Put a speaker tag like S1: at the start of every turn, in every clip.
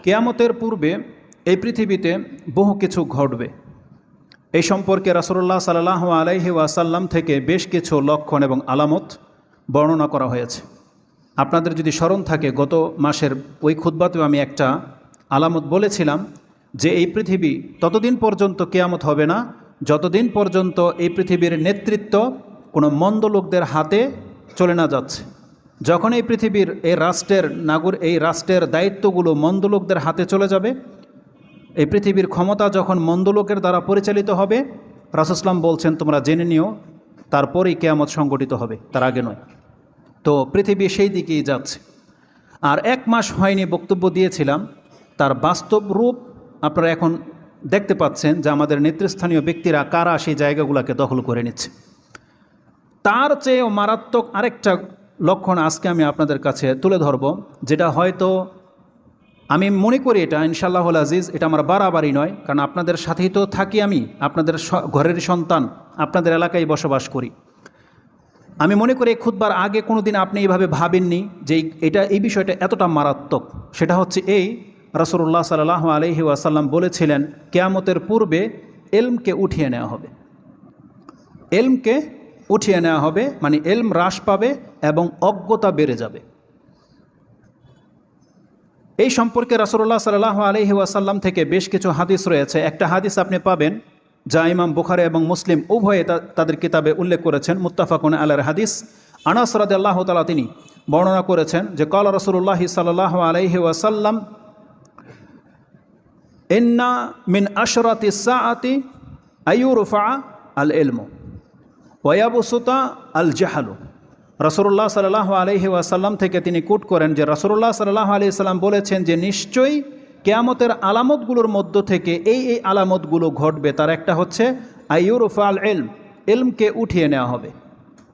S1: কিয়ামতের পূর্বে এই পৃথিবীতে বহু কিছু ঘটবে। এই সম্পর্কে রাসূলুল্লাহ সাল্লাল্লাহু আলাইহি ওয়াসাল্লাম থেকে বেশ কিছু লক্ষণ এবং আলামত বর্ণনা করা হয়েছে। আপনাদের যদি স্মরণ থাকে, গত মাসের ওই খুতবাতেও আমি একটা আলামত বলেছিলাম যে এই পৃথিবী ততদিন পর্যন্ত কিয়ামত হবে না যতদিন পর্যন্ত এই পৃথিবীর নেতৃত্ব কোনো মন্দ লোকদের হাতে চলে না যাচ্ছে। যখন এই পৃথিবীর এই রাষ্ট্রের দায়িত্বগুলো মন্দ লোকদের হাতে চলে যাবে, এই পৃথিবীর ক্ষমতা যখন মন্দ লোকের দ্বারা পরিচালিত হবে, রাসূল সাল্লাল্লাহু আলাইহি ওয়াসাল্লাম বলছেন তোমরা জেনে নিও তারপরেই কিয়ামত সংগঠিত হবে, তার আগে নয়। তো পৃথিবী সেই দিকেই যাচ্ছে। আর 1 মাস হয়নি বক্তব্য দিয়েছিলাম, তার বাস্তব রূপ আপনারা এখন দেখতে পাচ্ছেন যে আমাদের নেতৃস্থানীয় ব্যক্তিরা কারা সেই জায়গাগুলোকে দখল করে নিচ্ছে। তার চেয়েও মারাত্মক আরেকটা লক্ষণ আজকে আমি আপনাদের কাছে তুলে ধরব, যেটা হয়তো আমি মনে করি এটা ইনশাআল্লাহুল আজিজ এটা আমার বাড়াবাড়ি নয়, কারণ আপনাদের সাথেই তো থাকি, আমি আপনাদের ঘরের সন্তান, আপনাদের এলাকায় বসবাস করি। আমি মনে করি খুতবার আগে কোনো দিন আপনি এইভাবে ভাবেননি যে এই বিষয়টা এতটা মারাত্মক। সেটা হচ্ছে এই, রাসূলুল্লাহ সাল্লাল্লাহু আলাইহি ওয়াসাল্লাম বলেছিলেন কিয়ামতের পূর্বে এলমকে উঠিয়ে নেওয়া হবে। এলমকে উঠিয়ে নেওয়া হবে মানে এলম হ্রাস পাবে এবং অজ্ঞতা বেড়ে যাবে। এই সম্পর্কে রাসূলুল্লাহ সাল্লাল্লাহু আলাইহি ওয়াসাল্লাম থেকে বেশ কিছু হাদিস রয়েছে। একটা হাদিস আপনি পাবেন যা ইমাম বুখারী এবং মুসলিম উভয়ে তাদের কিতাবে উল্লেখ করেছেন, মুত্তাফাকুন আলাইহির হাদিস। আনাস রাদিয়াল্লাহু তাআলা তিনি বর্ণনা করেছেন যে ক্বালা রাসূলুল্লাহ সাল্লাল্লাহু আলাইহি ওয়াসাল্লাম ইন্না মিন আশরাতিস সাআতি আইয়ুরফা আল ইলমু ওয়া ইয়াবসুতা আল জাহলু। রাসূলুল্লাহ সাল্লাল্লাহু আলাইহি ওয়াসাল্লাম থেকে তিনি কোট করেন যে রাসূলুল্লাহ সাল্লাল্লাহু আলাইহি ওয়াসাল্লাম বলেছেন যে নিশ্চয়ই কিয়ামতের আলামতগুলোর মধ্য থেকে এই আলামতগুলো ঘটবে। তার একটা হচ্ছে আইয়ুরফা আল ইলম, ইলমকে উঠিয়ে নেওয়া হবে।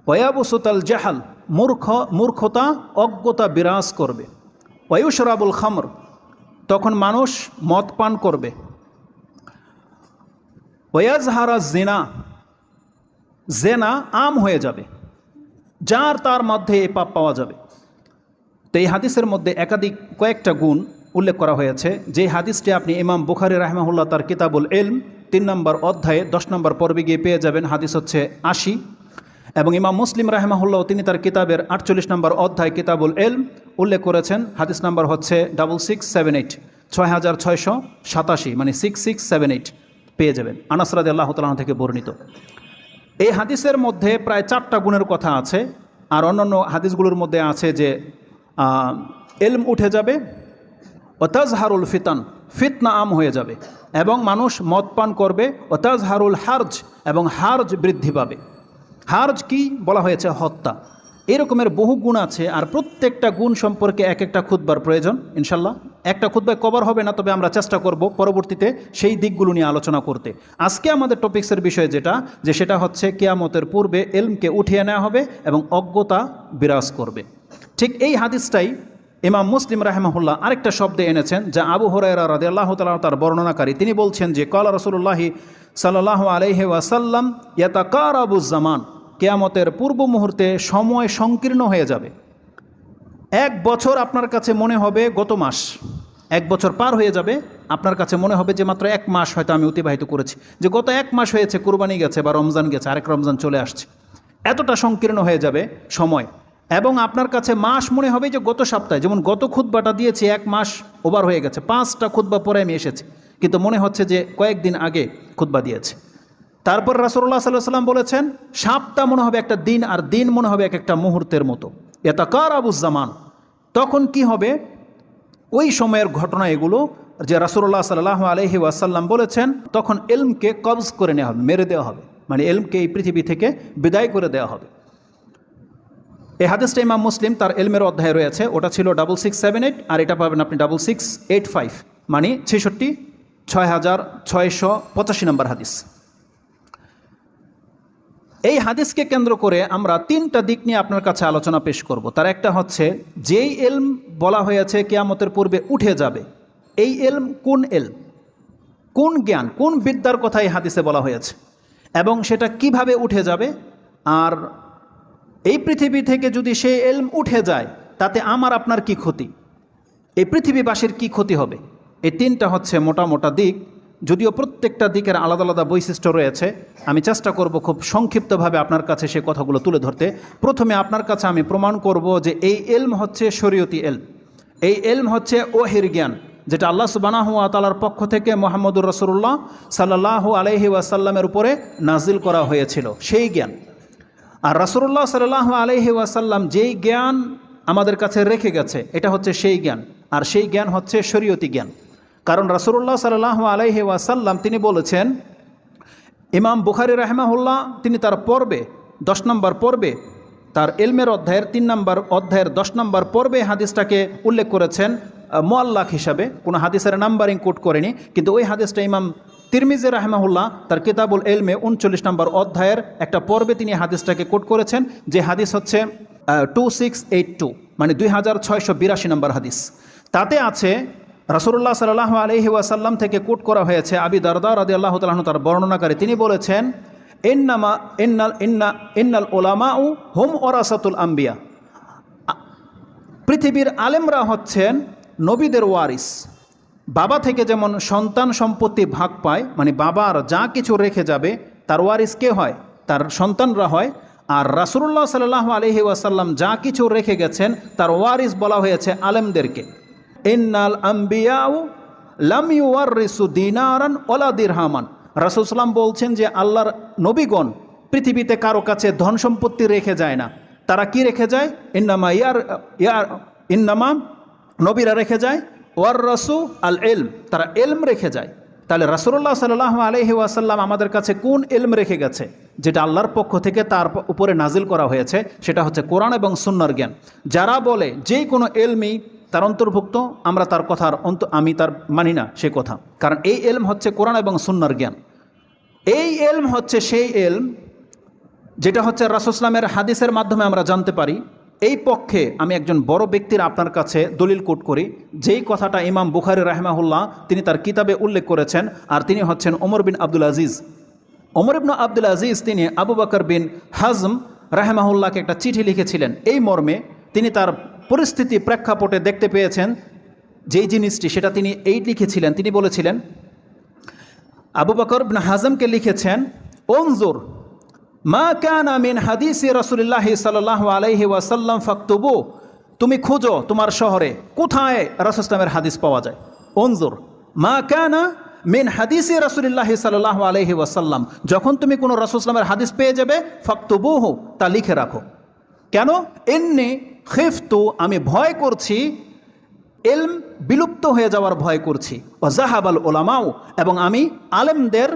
S1: ওয়া ইয়াবসুতা আল জাহল, মূর্খতা অজ্ঞতা বিরাজ করবে। ওয়া ইউশরাবুল খামর, তখন মানুষ মদ পান করবে। ওয়া ইয়াজহারা জিনা, জেনা আম হয়ে যাবে, যার তার মধ্যে এই পাপ পাওয়া যাবে। তো এই হাদিসের মধ্যে কয়েকটা গুণ উল্লেখ করা হয়েছে, যে হাদিসটি আপনি ইমাম বুখারী রাহিমাহুল্লাহ তার কিতাবুল ইলম 3 নম্বর অধ্যায়ে 10 নম্বর পর্বে গিয়ে পেয়ে যাবেন। হাদিস হচ্ছে 80। এবং ইমাম মুসলিম রাহিমাহুল্লাহ তিনি তার কিতাবের 48 নম্বর অধ্যায় কিতাবুল ইলম উল্লেখ করেছেন। হাদিস নাম্বার হচ্ছে 6678, 6687, মানে 6678 পেয়ে যাবেন। আনাস রাদিয়াল্লাহু তাআলা থেকে বর্ণিত। এই হাদিসের মধ্যে প্রায় 4টা গুণের কথা আছে। আর অন্যান্য হাদিসগুলোর মধ্যে আছে যে ইলম উঠে যাবে, ওয়াতাজহারুল ফিতান, ফিতনা আম হয়ে যাবে, এবং মানুষ মদ পান করবে। ওয়াতাজহারুল হার্জ, এবং হার্জ বৃদ্ধি পাবে। হার্জ কি বলা হয়েছে? হত্যা। এরকমের বহু গুণ আছে, আর প্রত্যেকটা গুণ সম্পর্কে এক একটা খুতবার প্রয়োজন। ইনশাল্লাহ একটা খুতবায় কভার হবে না, তবে আমরা চেষ্টা করব পরবর্তীতে সেই দিকগুলো নিয়ে আলোচনা করতে। আজকে আমাদের টপিক্সের বিষয় সেটা হচ্ছে কিয়ামতের পূর্বে ইলমকে উঠিয়ে নেওয়া হবে এবং অজ্ঞতা বিরাজ করবে। ঠিক এই হাদিসটাই ইমাম মুসলিম রাহিমাহুল্লাহ আরেকটা শব্দে এনেছেন, যা আবু হুরায়রা রাদিয়াল্লাহু তাআলা তার বর্ণনাকারী। তিনি বলছেন যে ক্বালা রাসূলুল্লাহ সাল্লাল্লাহু আলাইহি ওয়াসাল্লাম ইয়াতাকারাবুজ জামান, কিয়ামতের পূর্ব মুহূর্তে সময় সংকীর্ণ হয়ে যাবে। 1 বছর আপনার কাছে মনে হবে গত মাস, 1 বছর পার হয়ে যাবে, আপনার কাছে মনে হবে যে মাত্র 1 মাস হয়তো আমি অতিবাহিত করেছি, যে গত 1 মাস হয়েছে, কুরবানি গেছে বা রমজান গেছে, আরেক রমজান চলে আসছে। এতটা সংকীর্ণ হয়ে যাবে সময়। এবং আপনার কাছে মাস মনে হবে যে গত সপ্তাহে, যেমন গত খুতবাটা দিয়েছি 1 মাস ওভার হয়ে গেছে, 5টা খুতবা পরে আমি এসেছি, কিন্তু মনে হচ্ছে যে কয়েকদিন আগে খুতবা দিয়েছে। তারপর রাসূলুল্লাহ সাল্লাল্লাহু আলাইহি ওয়াসাল্লাম বলেছেন সপ্তাহ মনে হবে একটা দিন, আর দিন মনে হবে এক একটা মুহূর্তের মতো। ইয়াতাকারাবুজ জামান, তখন কি হবে? ওই সময়ের ঘটনা এগুলো যে রাসূলুল্লাহ সাল্লাল্লাহু আলাইহি ওয়াসাল্লাম বলেছেন, তখন ইলমকে কবজ করে নেওয়া হবে, মেরে দেওয়া হবে, মানে ইলমকে এই পৃথিবী থেকে বিদায় করে দেওয়া হবে। এই হাদিসটা ইমাম মুসলিম তার ইলমের অধ্যায়ে রয়েছে, ওটা ছিল 6678, আর এটা পাবেন আপনি 6685, মানে 6685 নম্বর হাদিস। এই হাদিসকে কেন্দ্র করে আমরা 3টা দিক নিয়ে আপনার কাছে আলোচনা পেশ করব। তার একটা হচ্ছে, যেই ইলম বলা হয়েছে কিয়ামতের পূর্বে উঠে যাবে, এই ইলম কোন ইলম, কোন জ্ঞান, কোন বিদ্যার কথা এই হাদিসে বলা হয়েছে, এবং সেটা কিভাবে উঠে যাবে। আর এই পৃথিবী থেকে যদি সেই ইলম উঠে যায়, তাতে আমার আপনার কি ক্ষতি, এই পৃথিবীবাসীর কি ক্ষতি হবে, এই তিনটা হচ্ছে মোটা মোটা দিক, যদিও প্রত্যেকটা দিকের আলাদা আলাদা বৈশিষ্ট্য রয়েছে। আমি চেষ্টা করব খুব সংক্ষিপ্তভাবে আপনার কাছে সে কথাগুলো তুলে ধরতে। প্রথমে আপনার কাছে আমি প্রমাণ করব যে এই এলম হচ্ছে শরীয়তি এলম। এই এলম হচ্ছে ওহির জ্ঞান, যেটা আল্লাহ সুবহানাহু ওয়া তাআলার পক্ষ থেকে মুহাম্মদুর রাসূলুল্লাহ সাল্লাল্লাহু আলাইহি ওয়াসাল্লামের উপরে নাজিল করা হয়েছিল, সেই জ্ঞান। আর রাসূলুল্লাহ সাল্লাল্লাহু আলাইহি ওয়াসাল্লাম যেই জ্ঞান আমাদের কাছে রেখে গেছে, এটা হচ্ছে সেই জ্ঞান। আর সেই জ্ঞান হচ্ছে শরীয়তি জ্ঞান। কারণ রাসূলুল্লাহ সাল্লাল্লাহু আলাইহি ওয়াসাল্লাম তিনি বলেছেন, ইমাম বুখারী রাহিমাহুল্লাহ তিনি তার পর্বে 10 নম্বর পর্বে, তার এলমের অধ্যায়ের 3 নম্বর অধ্যায়ের 10 নম্বর পর্বে হাদিসটাকে উল্লেখ করেছেন মুআল্লাক হিসাবে, কোনো হাদিসের নাম্বারিং কোট করেনি, কিন্তু ওই হাদিসটা ইমাম তিরমিজি রাহিমাহুল্লাহ তার কিতাবুল এলমে 39 নম্বর অধ্যায়ের একটা পর্বে তিনি হাদিসটাকে কোট করেছেন, যে হাদিস হচ্ছে 2682, মানে 2682 নম্বর হাদিস। তাতে আছে রাসূলুল্লাহ সাল্লাল্লাহু আলাইহি ওয়াসাল্লাম থেকে কোট করা হয়েছে, আবি দারদা রাদিয়াল্লাহু তাআলা আনহু তার বর্ণনাকারী, তিনি বলেছেন, ইন্নাল উলামাউ হুম ওরাসাতুল আম্বিয়া, পৃথিবীর আলেমরা হচ্ছেন নবীদের ওয়ারিস। বাবা থেকে যেমন সন্তান সম্পত্তি ভাগ পায়, মানে বাবার যা কিছু রেখে যাবে তার ওয়ারিস কে হয়? তার সন্তানরা হয়। আর রাসূলুল্লাহ সাল্লাল্লাহু আলাইহি ওয়াসাল্লাম যা কিছু রেখে গেছেন তার ওয়ারিস বলা হয়েছে আলেমদেরকে। ইন্নাল আম্বিয়াউ লাম ইউওয়ারিসু দিনারান ওয়ালা দিরহামান, রাসূল সাল্লাম বলছেন যে আল্লাহর নবীগণ পৃথিবীতে কারো কাছে ধন সম্পত্তি রেখে যায় না। তারা কি রেখে যায়? ইন্নামা নবীরা রেখে যায় ওয়ার রাসু আল এলম, তারা এলম রেখে যায়। তাহলে রাসূলুল্লাহ সাল্লাল্লাহু আলাইহি ওয়াসাল্লাম আমাদের কাছে কোন এলম রেখে গেছে? যেটা আল্লাহর পক্ষ থেকে তার উপরে নাজিল করা হয়েছে, সেটা হচ্ছে কোরআন এবং সুন্নাহর জ্ঞান। যারা বলে যে কোনো এলমই তার অন্তর্ভুক্ত, আমরা তার কথার আমি তার মানি না সে কথা, কারণ এই এলম হচ্ছে কোরআন এবং সুন্নাহর জ্ঞান। এই এলম হচ্ছে সেই এলম যেটা হচ্ছে রাসূল সাল্লামের হাদিসের মাধ্যমে আমরা জানতে পারি। এই পক্ষে আমি একজন বড় ব্যক্তির আপনার কাছে দলিল কোট করি, যেই কথাটা ইমাম বুখারী রাহিমাহুল্লাহ তিনি তার কিতাবে উল্লেখ করেছেন, আর তিনি হচ্ছেন ওমর বিন আব্দুল আজিজ। ওমর ইবনে আব্দুল আজিজ তিনি আবু বকর বিন হাজম রাহিমাহুল্লাহকে একটা চিঠি লিখেছিলেন, এই মর্মে তিনি তার পরিস্থিতি প্রেক্ষাপটে দেখতে পেয়েছেন যেই জিনিসটি, সেটা তিনি লিখেছিলেন। তিনি বলেছিলেন, আবু বকর বিন হাজমকে লিখেছেন, উনজুর মা কানা মিন হাদিসি রাসূলুল্লাহ সাল্লাল্লাহু আলাইহি ওয়াসাল্লাম ফাকতুবু, তুমি খুঁজো তোমার শহরে কোথায় রাসূল সাল্লামের হাদিস পাওয়া যায়। উনজুর মা কানা মিন হাদিসি রাসূলুল্লাহ সাল্লাল্লাহু আলাইহি ওয়াসাল্লাম, যখন তুমি কোনো রাসূল সাল্লামের হাদিস পেয়ে যাবে, ফাকতুবুহু, তা লিখে রাখো। কেন? ইন্নী খিফতু, আমি ভয় করছি, ইলম বিলুপ্ত হয়ে যাওয়ার ভয় করছি, ওয়া যাহাবাল উলামাউ, এবং আমি আলেমদের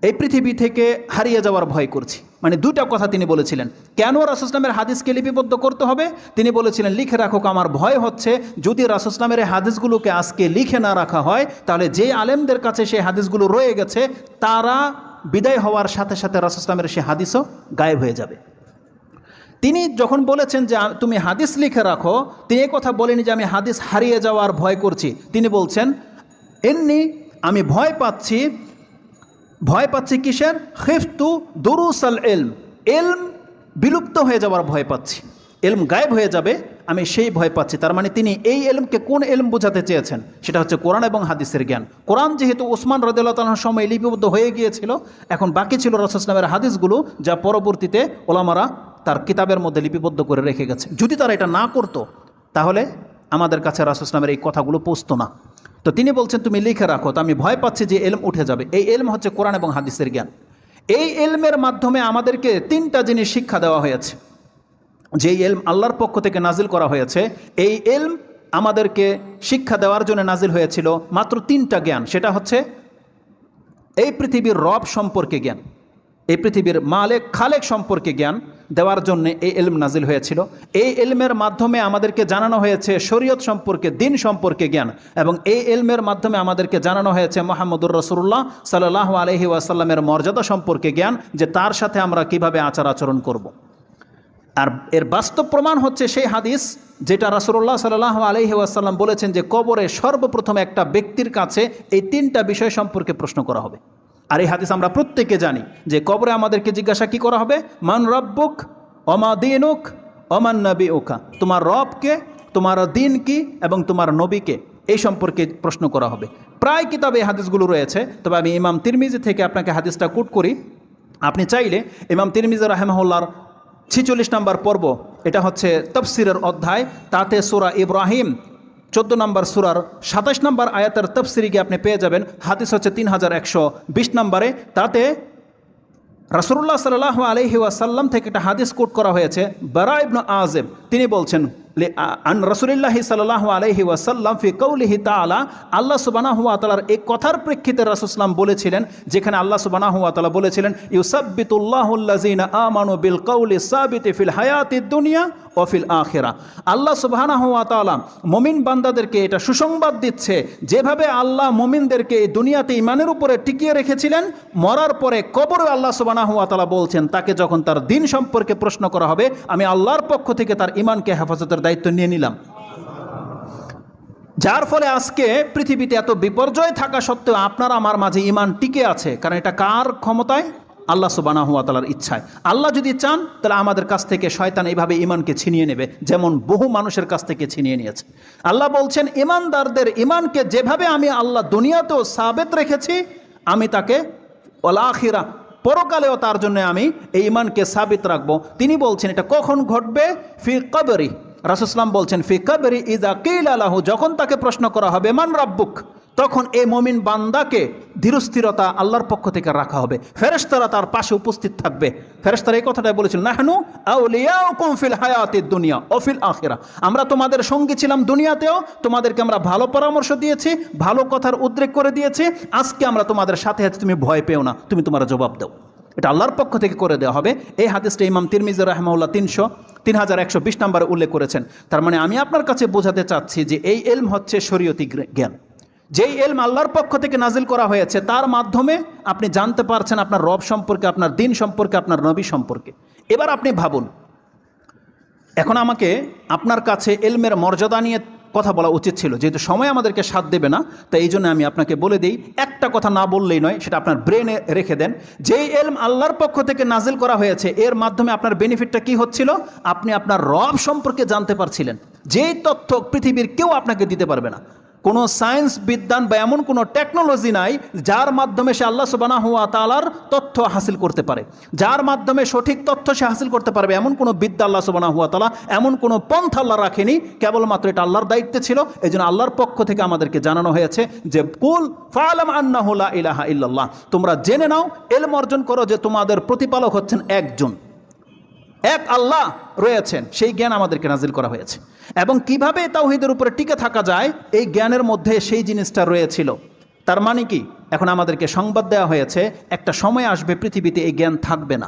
S1: এই পৃথিবী থেকে হারিয়ে যাওয়ার ভয় করছি। মানে দুইটা কথা তিনি বলেছিলেন। কেন রাসূল সাল্লামের হাদিসকে লিপিবদ্ধ করতে হবে? তিনি বলেছিলেন, লিখে রাখো, আমার ভয় হচ্ছে যদি রাসূল সাল্লামের এই হাদিসগুলোকে আজকে লিখে না রাখা হয়, তাহলে যে আলেমদের কাছে সেই হাদিসগুলো রয়ে গেছে তারা বিদায় হওয়ার সাথে সাথে রাসূল সাল্লামের সেই হাদিসও গায়েব হয়ে যাবে। তিনি যখন বলেছেন যে তুমি হাদিস লিখে রাখো, তিনি এই কথা বলেনি যে আমি হাদিস হারিয়ে যাওয়ার ভয় করছি। তিনি বলছেন, এমনি আমি ভয় পাচ্ছি কিসের? খিফতু দুরুসাল ইলম, ইলম বিলুপ্ত হয়ে যাওয়ার ভয় পাচ্ছি, ইলম গায়েব হয়ে যাবে, আমি সেই ভয় পাচ্ছি। তার মানে তিনি এই ইলমকে কোন ইলম বোঝাতে চেয়েছেন? সেটা হচ্ছে কোরআন এবং হাদিসের জ্ঞান। কোরআন যেহেতু ওসমান রাদিয়াল্লাহু তাআলার সময় লিপিবদ্ধ হয়ে গিয়েছিল, এখন বাকি ছিল রাসূল সাল্লাল্লাহু আলাইহি ওয়াসাল্লামের হাদিসগুলো, যা পরবর্তীতে ওলামারা তার কিতাবের মধ্যে লিপিবদ্ধ করে রেখে গেছে। যদি তারা এটা না করতো তাহলে আমাদের কাছে রাসূল সাল্লাল্লাহু আলাইহি ওয়াসাল্লামের এই কথাগুলো পৌঁছতো না। তো তিনি বলছেন তুমি লিখে রাখো, তো আমি ভয় পাচ্ছি যে এলম উঠে যাবে। এই এলম হচ্ছে কোরআন এবং হাদিসের জ্ঞান। এই এলমের মাধ্যমে আমাদেরকে 3টা জিনিস শিক্ষা দেওয়া হয়েছে। যেই এলম আল্লাহর পক্ষ থেকে নাজিল করা হয়েছে, এই এলম আমাদেরকে শিক্ষা দেওয়ার জন্য নাজিল হয়েছিল মাত্র 3টা জ্ঞান। সেটা হচ্ছে এই পৃথিবীর রব সম্পর্কে জ্ঞান, এই পৃথিবীর মালেক খালেক সম্পর্কে জ্ঞান দেওয়ার জন্য এই এলম নাজিল হয়েছিল। এই এলমের মাধ্যমে আমাদেরকে জানানো হয়েছে শরীয়ত সম্পর্কে, দিন সম্পর্কে জ্ঞান, এবং এই এলমের মাধ্যমে আমাদেরকে জানানো হয়েছে মুহাম্মদুর রাসূলুল্লাহ সাল্লাল্লাহু আলাইহি ওয়াসাল্লামের মর্যাদা সম্পর্কে জ্ঞান, যে তার সাথে আমরা কিভাবে আচার আচরণ করব। আর এর বাস্তব প্রমাণ হচ্ছে সেই হাদিস যেটা রাসূলুল্লাহ সাল্লাল্লাহু আলাইহি ওয়াসাল্লাম বলেছেন যে কবরে সর্বপ্রথম একটা ব্যক্তির কাছে এই 3টা বিষয় সম্পর্কে প্রশ্ন করা হবে। আর এই হাদিস আমরা প্রত্যেকে জানি যে কবরে আমাদেরকে জিজ্ঞাসা কি করা হবে? মান রব্বুক ওমা দীনুক ওমান নবিউকা, তোমার রবকে, তোমার দিন কি এবং তোমার নবীকে। এই সম্পর্কে প্রশ্ন করা হবে। প্রায় কিতাবে এই হাদিসগুলো রয়েছে, তবে আমি ইমাম তিরমিজি থেকে আপনাকে হাদিসটা কোট করি। আপনি চাইলে ইমাম তিরমিজি রাহিমাহুল্লাহর 46 নম্বর পর্ব, এটা হচ্ছে তাফসিরের অধ্যায়, তাতে সূরা ইব্রাহিম 14 নম্বর সূরার 27 নম্বর আয়াতের তাফসিরে গিয়ে আপনি পেয়ে যাবেন। হাদিস হচ্ছে 3120 নম্বরে। তাতে রাসূলুল্লাহ সাল্লাল্লাহু আলাইহি ওয়াসাল্লাম থেকে একটা হাদিস কোট করা হয়েছে। বারা ইবনে আযিব তিনি বলছেন, আন রাসূলিল্লাহি সাল্লাল্লাহু আলাইহি ওয়াসাল্লাম ফি কওলিহি তাআলা, আল্লাহ সুবহানাহু ওয়া তাআলার এই কথার প্রেক্ষিতে রাসূল সাল্লাল্লাহু বলেছিলেন, যেখানে আল্লাহ সুবহানাহু ওয়া তাআলা বলেছিলেন, ইউসাব্বিতুল্লাহুল্লাযিনা আমানু বিল কওলি সাবিতি ফিল হায়াতিদ দুনিয়া ওয়া ফিল আখিরা। আল্লাহ সুবহানাহু ওয়া তাআলা মুমিন বান্দাদেরকে এটা সুসংবাদ দিচ্ছে, যেভাবে আল্লাহ মুমিনদেরকে এই দুনিয়াতে ঈমানের উপরে টিকিয়ে রেখেছিলেন, মরার পরে কবরে আল্লাহ সুবহানাহু ওয়া তাআলা বলছেন, তাকে যখন তার দিন সম্পর্কে প্রশ্ন করা হবে, আমি আল্লাহর পক্ষ থেকে তার ঈমানকে হেফাজতের দায়িত্ব নিয়ে নিলাম। যার ফলে আজকে পৃথিবীতে এত বিপর্যয় থাকা সত্ত্বেও আপনার আমার মাঝে ঈমান টিকে আছে, কারণ এটা কার ক্ষমতায়? আল্লাহ সুবহানাহু ওয়া তাআলার ইচ্ছায়। আল্লাহ যদি চান তাহলে আমাদের কাছ থেকে শয়তান এইভাবে ঈমানকে ছিনিয়ে নেবে, যেমন বহু মানুষের কাছ থেকে ছিনিয়ে নিয়েছে। আল্লাহ বলছেন, ঈমানদারদের ঈমানকে যেভাবে আমি আল্লাহ দুনিয়াতেও সাবেত রেখেছি, আমি তাকে ওয়াল আখিরা পরকালেও তার জন্য আমি এই ঈমানকে সাবিত রাখবো। তিনি বলছেন এটা কখন ঘটবে? ফি কবরি। রাসূল সাল্লাল্লাহু বলছেন, ফি কবরি ইযা কিলা লাহু, যখন তাকে প্রশ্ন করা হবে মান রাব্বুক, তখন এই মুমিন বান্দাকে ধীরস্থিরতা আল্লাহর পক্ষ থেকে রাখা হবে। ফেরেশতারা তার পাশে উপস্থিত থাকবে। ফেরেশতারা এই কথাটাই বলেছিল, নাহনু আউলিয়াউকুম ফিল হায়াতিদ দুনিয়া ও ফিল আখিরা, আমরা তোমাদের সঙ্গী ছিলাম দুনিয়াতেও, তোমাদেরকে আমরা ভালো পরামর্শ দিয়েছি, ভালো কথার উদ্রেক করে দিয়েছি, আজকে আমরা তোমাদের সাথে আছি, তুমি ভয় পেও না, তুমি তোমার জবাব দাও। এটা আল্লাহর পক্ষ থেকে করে দেওয়া হবে। এই হাদিসটা ইমাম তিরমিজি রাহিমাহুল্লাহ 3120 নম্বরে উল্লেখ করেছেন। তার মানে আমি আপনার কাছে বোঝাতে চাচ্ছি যে এই ইলম হচ্ছে শরীয়তি জ্ঞান, যেই ইলম আল্লাহর পক্ষ থেকে নাজিল করা হয়েছে, তার মাধ্যমে আপনি জানতে পারছেন আপনার রব সম্পর্কে, আপনার দিন সম্পর্কে, আপনার নবী সম্পর্কে। এবার আপনি ভাবুন, এখন আমাকে আপনার কাছে ইলমের মর্যাদা নিয়ে কথা বলা উচিত ছিল, যেহেতু সময় আমাদেরকে সাথ দেবে না, তাই এই জন্য আমি আপনাকে বলে দিই, একটা কথা না বললেই নয়, সেটা আপনার ব্রেনে রেখে দেন। যেই ইলম আল্লাহর পক্ষ থেকে নাজিল করা হয়েছে, এর মাধ্যমে আপনার বেনিফিটটা কি হচ্ছিল? আপনি আপনার রব সম্পর্কে জানতে পারছিলেন, যেই তথ্য পৃথিবীর কেউ আপনাকে দিতে পারবে না। কোনো সায়েন্স বিজ্ঞান বা এমন কোনো টেকনোলজি নাই যার মাধ্যমে সে আল্লাহ সুবহানাহু ওয়া তাআলার তথ্য হাসিল করতে পারে, যার মাধ্যমে সঠিক তথ্য সে হাসিল করতে পারবে, এমন কোনো বিদ্যা আল্লাহ সুবহানাহু ওয়া তাআলা, এমন কোনো পন্থা আল্লাহ রাখেনি। কেবলমাত্র এটা আল্লাহর দায়িত্বে ছিল। এই জন্য আল্লাহর পক্ষ থেকে আমাদেরকে জানানো হয়েছে যে কুল ফাআলাম আন্নাহু লা ইলাহা ইল্লাল্লাহ, তোমরা জেনে নাও, ইলম অর্জন করো যে তোমাদের প্রতিপালক হচ্ছেন একজন, এক আল্লাহ রয়েছেন, সেই জ্ঞান আমাদেরকে নাজিল করা হয়েছে। এবং কিভাবে তাওহীদের উপরে টিকে থাকা যায়, এই জ্ঞানের মধ্যে সেই জিনিসটা রয়েছিল। তার মানে কি? এখন আমাদেরকে সংবাদ দেওয়া হয়েছে, একটা সময় আসবে পৃথিবীতে এই জ্ঞান থাকবে না।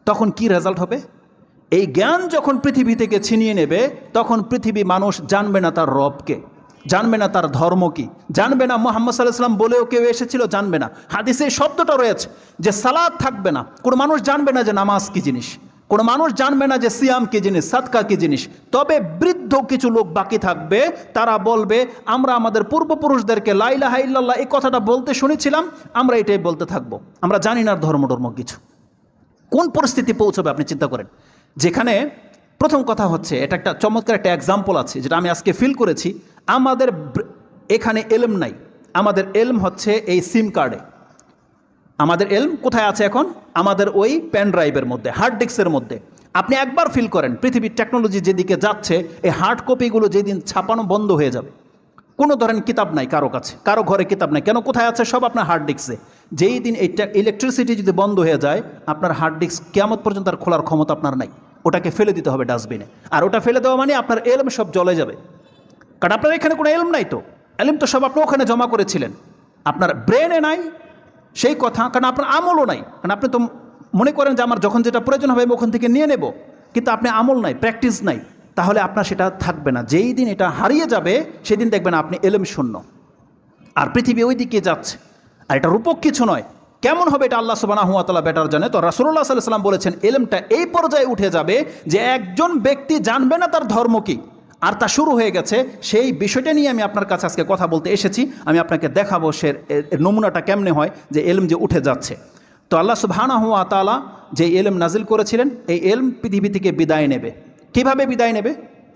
S1: তখন কি রেজাল্ট হবে? এই জ্ঞান যখন পৃথিবী থেকে ছিনিয়ে নেবে, তখন পৃথিবী মানুষ জানবে না তার রবকে, জানবে না তার ধর্ম কি, জানবে না মুহাম্মদ সাল্লাল্লাহু আলাইহি ওয়াসাল্লাম বলেও কেউ এসেছিল, জানবে না। হাদিসে শব্দটা রয়েছে যে সালাত থাকবে না, কোনো মানুষ জানবে না যে নামাজ কি জিনিস, কোনো মানুষ জানবে না যে সিয়াম কি জিনিস, সাদকা কি জিনিস। তবে বৃদ্ধ কিছু লোক বাকি থাকবে, তারা বলবে আমরা আমাদের পূর্বপুরুষদেরকে লা ইলাহা ইল্লাল্লাহ এই কথাটা বলতে শুনেছিলাম, আমরা এটাই বলতে থাকবো, আমরা জানি না ধর্ম কিছু। কোন পরিস্থিতি পৌঁছবে আপনি চিন্তা করেন। যেখানে প্রথম কথা হচ্ছে, এটা একটা চমৎকার একটা এক্সাম্পল আছে যেটা আমি আজকে ফিল করেছি। আমাদের এখানে এলম নাই, আমাদের এলম হচ্ছে এই সিম কার্ডে। আমাদের এলম কোথায় আছে এখন? আমাদের ওই পেন ড্রাইভের মধ্যে, হার্ড ডিস্কের মধ্যে। আপনি একবার ফিল করেন পৃথিবীর টেকনোলজি যেদিকে যাচ্ছে, এই হার্ড কপিগুলো যেদিন ছাপানো বন্ধ হয়ে যাবে, কোনো ধরেন কিতাব নাই কারো কাছে, কারো ঘরে কিতাব নাই, কেন? কোথায় আছে? সব আপনার হার্ড ডিস্কে। যেই দিন এই ইলেকট্রিসিটি যদি বন্ধ হয়ে যায়, আপনার হার্ড ডিস্ক কিয়ামত পর্যন্ত আর খোলার ক্ষমতা আপনার নাই, ওটাকে ফেলে দিতে হবে ডাস্টবিনে। আর ওটা ফেলে দেওয়া মানে আপনার এলম সব জ্বলে যাবে, কারণ আপনার এখানে কোনো এলম নাই। তো এলম তো সব আপনি ওখানে জমা করেছিলেন, আপনার ব্রেনে নাই সেই কথা, কারণ আপনার আমলও নাই। কারণ আপনি তো মনে করেন যে আমার যখন যেটা প্রয়োজন হবে আমি ওখান থেকে নিয়ে নেব, কিন্তু আপনি আমল নাই, প্র্যাকটিস নাই, তাহলে আপনার সেটা থাকবে না। যেই দিন এটা হারিয়ে যাবে, সেদিন দেখবেন আপনি এলম শূন্য। আর পৃথিবী ওই দিকে যাচ্ছে, আর এটা রূপক কিছু নয়। কেমন হবে এটা আল্লাহ সুবহানাহু ওয়া তাআলা বেটার জানে। তো রাসূলুল্লাহ সাল্লাল্লাহু আলাইহি ওয়াসাল্লাম বলেছেন, এলমটা এই পর্যায়ে উঠে যাবে যে একজন ব্যক্তি জানবে না তার ধর্ম কি, আর তা শুরু হয়ে গেছে। সেই বিষয়টা নিয়ে আমি আপনার কাছে আজকে কথা বলতে এসেছি। আমি আপনাকে দেখাবো সে নমুনাটা কেমনে হয় যে এলম যে উঠে যাচ্ছে। তো আল্লাহ সুবহানাহু ওয়া তাআলা যে এলম নাজিল করেছিলেন, এই এলম পৃথিবী থেকে বিদায় নেবে। কিভাবে বিদায় নেবে?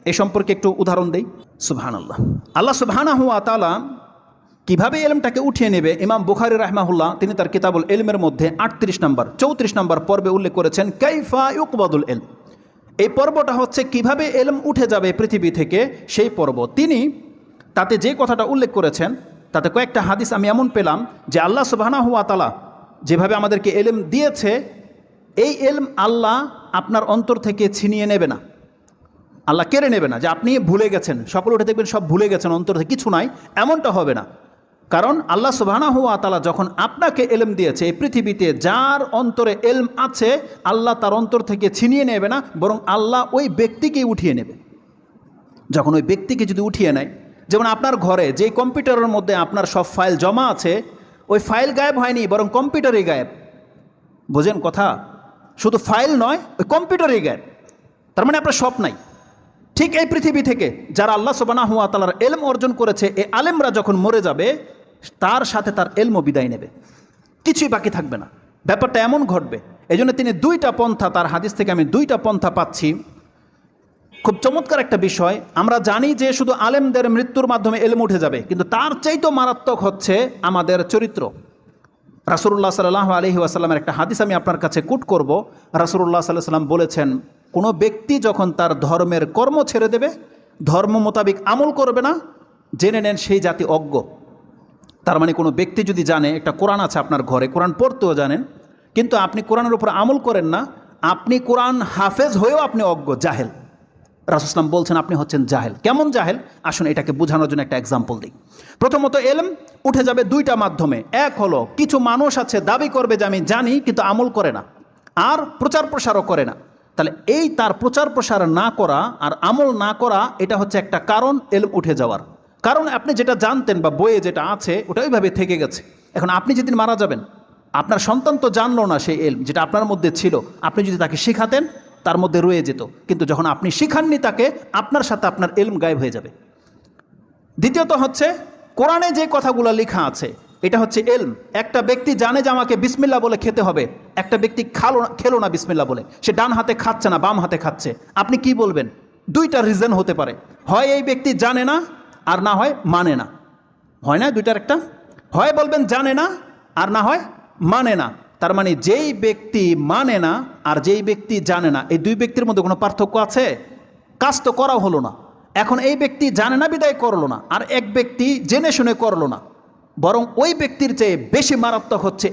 S1: এই সম্পর্কে একটু উদাহরণ দেই। সুবহানাল্লাহ, আল্লাহ সুবহানাহু ওয়া তাআলা কীভাবে এলমটাকে উঠিয়ে নেবে, ইমাম বুখারী রাহিমাহুল্লাহ তিনি তার কিতাবুল ইলমের মধ্যে 34 নম্বর পর্বে উল্লেখ করেছেন কাইফা ইউকবাদুল ইলম। এই পর্বটা হচ্ছে কিভাবে এলম উঠে যাবে পৃথিবী থেকে, সেই পর্ব। তিনি তাতে যে কথাটা উল্লেখ করেছেন তাতে কয়েকটা হাদিস আমি এমন পেলাম যে আল্লাহ সুবহানাহু ওয়া তাআলা যেভাবে আমাদেরকে এলম দিয়েছে, এই এলম আল্লাহ আপনার অন্তর থেকে ছিনিয়ে নেবে না, আল্লাহ কেড়ে নেবে না যে আপনি ভুলে গেছেন, সকল উঠে দেখবেন সব ভুলে গেছেন, অন্তর থেকে কিছু নাই, এমনটা হবে না। কারণ আল্লাহ সুবহানাহু ওয়া তাআলা যখন আপনাকে এলম দিয়েছে, এই পৃথিবীতে যার অন্তরে এলম আছে আল্লাহ তার অন্তর থেকে ছিনিয়ে নেবে না, বরং আল্লাহ ওই ব্যক্তিকেই উঠিয়ে নেবে। যখন ওই ব্যক্তিকে যদি উঠিয়ে নেয়, যেমন আপনার ঘরে যে কম্পিউটারের মধ্যে আপনার সব ফাইল জমা আছে, ওই ফাইল গায়েব হয়নি, বরং কম্পিউটারই গায়েব। বোঝেন কথা? শুধু ফাইল নয়, ওই কম্পিউটারই গায়েব। তার মানে আপনার সব নাই। ঠিক এই পৃথিবী থেকে যারা আল্লাহ সুবহানাহু ওয়া তাআলার এলম অর্জন করেছে, এই আলেমরা যখন মরে যাবে তার সাথে তার এলমও বিদায় নেবে, কিছুই বাকি থাকবে না। ব্যাপারটা এমন ঘটবে। এই জন্য তিনি দুইটা পন্থা, তার হাদিস থেকে আমি দুইটা পন্থা পাচ্ছি। খুব চমৎকার একটা বিষয়। আমরা জানি যে শুধু আলেমদের মৃত্যুর মাধ্যমে এলম উঠে যাবে, কিন্তু তার চাইতেও মারাত্মক হচ্ছে আমাদের চরিত্র। রাসূলুল্লাহ সাল্লাল্লাহু আলাইহি ওয়াসাল্লামের একটা হাদিস আমি আপনার কাছে কোট করব। রাসূলুল্লাহ সাল্লাল্লাহু আলাইহি ওয়াসাল্লাম বলেছেন, কোনো ব্যক্তি যখন তার ধর্মের কর্ম ছেড়ে দেবে, ধর্ম মোতাবিক আমল করবে না, জেনে নেন সেই জাতি অজ্ঞ। তার মানে কোনো ব্যক্তি যদি জানে একটা কোরআন আছে আপনার ঘরে, কোরআন পড়তেও জানেন, কিন্তু আপনি কোরআনের উপর আমল করেন না, আপনি কোরআন হাফেজ হয়েও আপনি অজ্ঞ, জাহেল। রাসূল সাল্লাল্লাহু আলাইহি ওয়াসাল্লাম বলছেন আপনি হচ্ছেন জাহেল। কেমন জাহেল? আসুন এটাকে বোঝানোর জন্য একটা এক্সাম্পল দিই। প্রথমত এলম উঠে যাবে দুইটা মাধ্যমে। এক হলো কিছু মানুষ আছে দাবি করবে যে আমি জানি, কিন্তু আমল করে না, আর প্রচার প্রসারও করে না। তাহলে এই তার প্রচার প্রসার না করা আর আমল না করা, এটা হচ্ছে একটা কারণ এলম উঠে যাওয়ার। কারণ আপনি যেটা জানতেন বা বইয়ে যেটা আছে ওটা ওইভাবে থেকে গেছে। এখন আপনি যেদিন মারা যাবেন, আপনার সন্তান তো জানলো না সেই এলম যেটা আপনার মধ্যে ছিল। আপনি যদি তাকে শেখাতেন তার মধ্যে রয়ে যেত, কিন্তু যখন আপনি শিখাননি তাকে, আপনার সাথে আপনার এলম গায়েব হয়ে যাবে। দ্বিতীয়ত হচ্ছে কোরআনে যে কথাগুলো লেখা আছে এটা হচ্ছে এলম। একটা ব্যক্তি জানে যে আমাকে বিসমিল্লাহ বলে খেতে হবে, একটা ব্যক্তি খেলো না বিসমিল্লাহ বলে, সে ডান হাতে খাচ্ছে না বাম হাতে খাচ্ছে, আপনি কি বলবেন? দুইটা রিজন হতে পারে, হয় এই ব্যক্তি জানে না, আর না হয় মানে না। হয় না দুইটার একটা? হয় বলবেন জানে না, আর না হয় মানে না। তার মানে যেই ব্যক্তি মানে না আর যেই ব্যক্তি জানে না, এই দুই ব্যক্তির মধ্যে কোনো পার্থক্য আছে? কাজ তো করা হলো না। এখন এই ব্যক্তি জানে না বিদায় করলো না, আর এক ব্যক্তি জেনে শুনে করলো না। বরং ওই ব্যক্তির চেয়ে বেশি মারাত্মক হচ্ছে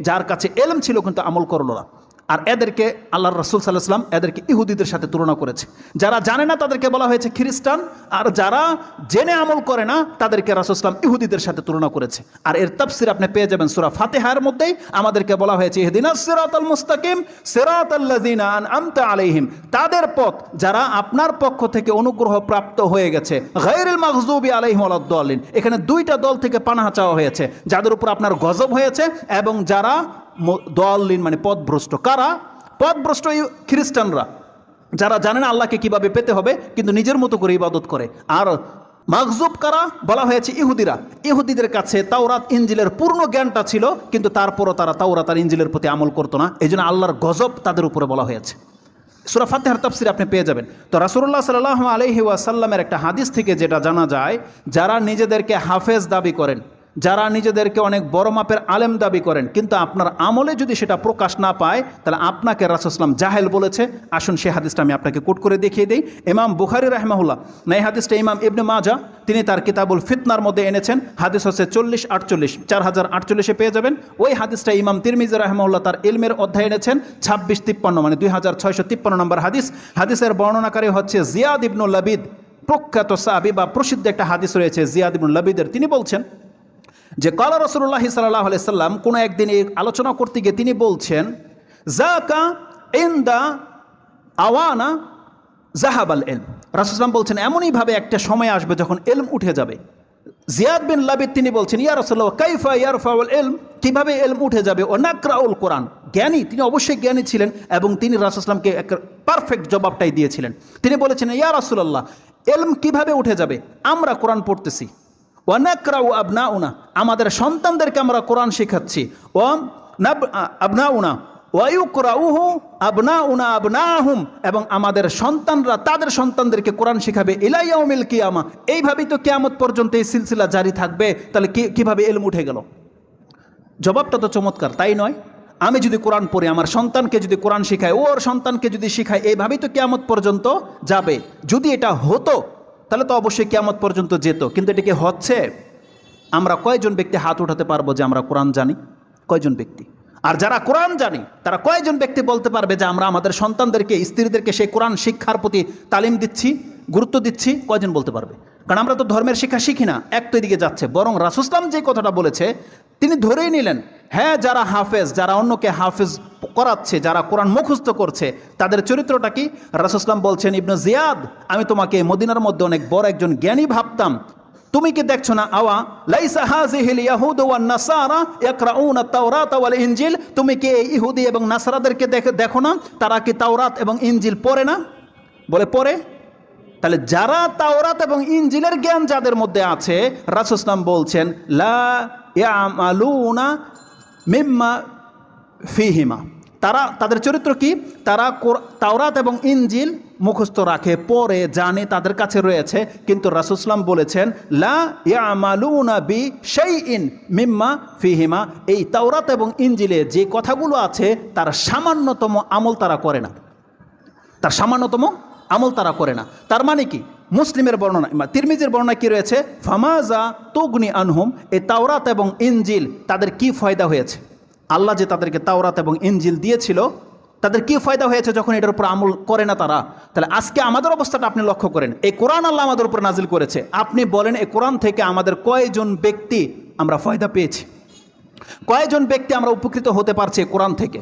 S1: যার কাছে এলম ছিল কিন্তু আমল করলো না। আর এদেরকে আল্লাহর রাসূল সাল্লাল্লাহু আলাইহি ওয়াসাল্লাম এদেরকে ইহুদিদের সাথে তুলনা করেছে। যারা জানে না তাদেরকে বলা হয়েছে খ্রিস্টান, আর যারা জেনে আমল করে না তাদেরকে রাসূল সাল্লাল্লাহু আলাইহি ওয়াসাল্লাম ইহুদিদের সাথে তুলনা করেছে। আর এর তাফসীর আপনি পেয়ে যাবেন সূরা ফাতিহার মধ্যেই। আমাদেরকে বলা হয়েছে ইহদিনাস সিরাতাল মুস্তাকিম সিরাতাল্লাযিনা আনআমতা আলাইহিম, তাদের পথ যারা আপনার পক্ষ থেকে অনুগ্রহ প্রাপ্ত হয়ে গেছে, গায়রিল মাগযুবি আলাইহিম ওয়ালাদ-দাল্লিন। এখানে দুইটা দল থেকে পানাহ চাওয়া হয়েছে, যাদের উপর আপনার গজব হয়েছে এবং যারা দাল্লিন মানে পথভ্রষ্ট। কারা পথভ্রষ্ট? খ্রিস্টানরা, যারা জানে না আল্লাহকে কিভাবে পেতে হবে কিন্তু নিজের মতো করে ইবাদত করে। আর মাগযুব কারা? বলা হয়েছে ইহুদিরা। ইহুদিদের কাছে তাওরাত ইনজিলের পূর্ণ জ্ঞানটা ছিল, কিন্তু তারপরও তারা তাওরাত আর ইনজিলের প্রতি আমল করতো না, এই জন্য আল্লাহর গজব তাদের উপরে বলা হয়েছে। সূরা ফাতিহার তাফসীর আপনি পেয়ে যাবেন। তো রাসূলুল্লাহ সাল্লাল্লাহু আলাইহি ওয়াসাল্লামের একটা হাদিস থেকে যেটা জানা যায়, যারা নিজেদেরকে হাফেজ দাবি করেন, যারা নিজেদেরকে অনেক বড় মাপের আলেম দাবি করেন, কিন্তু আপনার আমলে যদি সেটা প্রকাশ না পায়, তাহলে আপনাকে রাসূল সাল্লাল্লাহু আলাইহি ওয়াসাল্লাম জাহেল বলেছে। আসুন সেই হাদিসটা আমি আপনাকে কোট করে দেখিয়ে দিই। ইমাম বুখারী রাহিমাহুল্লাহ, না এই হাদিসটা ইমাম ইবনে মাজাহ তিনি তার কিতাবুল ফিতনার মধ্যে এনেছেন। হাদিস হচ্ছে 4048 পেয়ে যাবেন। ওই হাদিসটা ইমাম তিরমিজি রাহিমাহুল্লাহ তার ইলমের অধ্যায় এনেছেন 2653, মানে 2653 নম্বর হাদিস। হাদিসের বর্ণনাকারী হচ্ছে জিয়াদ ইবনুল লাবিদ, প্রখ্যাত সাহাবী বা প্রসিদ্ধ একটা হাদিস রয়েছে জিয়াদ ইবনুল লাবিদের। তিনি বলছেন যে কালা রাসূলুল্লাহ সাল্লাল্লাহু আলাইহি সাল্লাম, কোনো একদিন এই আলোচনা করতে গিয়ে তিনি বলছেন, যাকা ইনদা আওয়ানা জাহাবাল ইলম। রাসূল সাল্লাম বলছেন এমনইভাবে একটা সময় আসবে যখন ইলম উঠে যাবে। জিয়াদ বিন লাবিদ তিনি বলছেন, ইয়া রাসূলুল্লাহ কাইফা ইয়ারফাউল ইলম, কিভাবে ইলম উঠে যাবে? ও নাকরাউল কোরআন, জ্ঞানী, তিনি অবশ্যই জ্ঞানী ছিলেন এবং তিনি রাসূল সাল্লাল্লাহু আলাইহি ওয়াসাল্লামকে এক পারফেক্ট জবাবটাই দিয়েছিলেন। তিনি বলেছেন, ইয়া রাসূলুল্লাহ ইলম কিভাবে উঠে যাবে? আমরা কোরআন পড়তেছি, ওয়ানাকরাউ আবনাউনা, আমাদের সন্তানদেরকে আমরা কোরআন শেখাচ্ছি, ও আবনাউনা ওয়ায়ুকরাউহু আবনাউনা আবনাহুম, এবং আমাদের সন্তানরা তাদের সন্তানদেরকে কোরআন শিখাবে ইলা ইয়াউমিল কিয়ামা। এইভাবেই তো কিয়ামত পর্যন্ত এই সিলসিলা জারি থাকবে। তাহলে কিভাবে ইলম উঠে গেল? জবাবটা তো চমৎকার, তাই নয়? আমি যদি কোরআন পড়ি, আমার সন্তানকে যদি কোরআন শিখায়, ওর সন্তানকে যদি শিখায়, এইভাবেই তো কিয়ামত পর্যন্ত যাবে। যদি এটা হতো তাহলে তো অবশ্যই কিয়ামত পর্যন্ত যেত। কিন্তু এটা কি হচ্ছে? আমরা কয়জন ব্যক্তি হাত উঠাতে পারবো যে আমরা কোরআন জানি? কয়জন ব্যক্তি? আর যারা কোরআন জানি তারা কয়জন ব্যক্তি বলতে পারবে যে আমরা আমাদের সন্তানদেরকে, স্ত্রীদেরকে সেই কোরআন শিক্ষার প্রতি তালিম দিচ্ছি, গুরুত্ব দিচ্ছি? কয়জন বলতে পারবে? কারণ আমরা তো ধর্মের শিক্ষা শিখি না, এক তো এদিকে যাচ্ছে। বরং রাসূল সাল্লাল্লাহু আলাইহি ওয়াসাল্লাম যে কথাটা বলেছে তিনি ধরেই নিলেন, হ্যাঁ যারা হাফেজ, যারা অন্যকে হাফেজ করাচ্ছে, যারা কোরআন মুখস্থ করছে, তাদের চরিত্রটা কি? রাসূল সাল্লাল্লাহু আলাইহি ওয়াসাল্লাম বলছেন, ইবনে জিয়াদ, আমি তোমাকে মদিনার মধ্যে অনেক বড় একজন জ্ঞানী ভাবতাম। তুমি কি দেখছো না? আওয়া লাইসা হাযিহিল ইয়াহুদ ওয়ান নাসারা ইয়াকরাউনা তাওরাত ওয়াল ইনজিল, তুমি কি এই ইহুদি এবং নাসারাদেরকে দেখো না? তারা কি তাওরাত এবং ইনজিল পড়ে না? বলে পড়ে। তাহলে যারা তাওরাত এবং ইনজিলের জ্ঞান যাদের মধ্যে আছে, রাসূল সাল্লাল্লাহু আলাইহি ওয়াসাল্লাম বলছেন লা ইয়ামালুনা মিম্মা ফিহিমা, তারা, তাদের চরিত্র কি? তারা তাওরাত এবং ইনজিল মুখস্থ রাখে, পড়ে, জানে, তাদের কাছে রয়েছে, কিন্তু রাসূল সাল্লাল্লাহু আলাইহি ওয়াসাল্লাম বলেছেন লা ইয়ামালুনা বি শাইইন মিম্মা ফিহিমা, এই তাওরাত এবং ইনজিলে যে কথাগুলো আছে তার সামান্যতম আমল তারা করে না, তার সামান্যতম আমল তারা করে না। তার মানে কি? মুসলিমের বর্ণনা, তিরমিজির বর্ণনা কি রয়েছে? ফামাজা তুগনি আনহুম, এই তাওরাত এবং ইনজিল তাদের কি ফায়দা হয়েছে? আল্লাহ যে তাদেরকে তাওরাত এবং ইনজিল দিয়েছিল, তাদের কি ফায়দা হয়েছে যখন এটার উপর আমল করে না তারা? তাহলে আজকে আমাদের অবস্থাটা আপনি লক্ষ্য করেন। এই কোরআন আল্লাহ আমাদের উপর নাজিল করেছে, আপনি বলেন এই কোরআন থেকে আমাদের কয়জন ব্যক্তি আমরা ফায়দা পেয়েছি? কয়জন ব্যক্তি আমরা উপকৃত হতে পারছি কোরআন থেকে?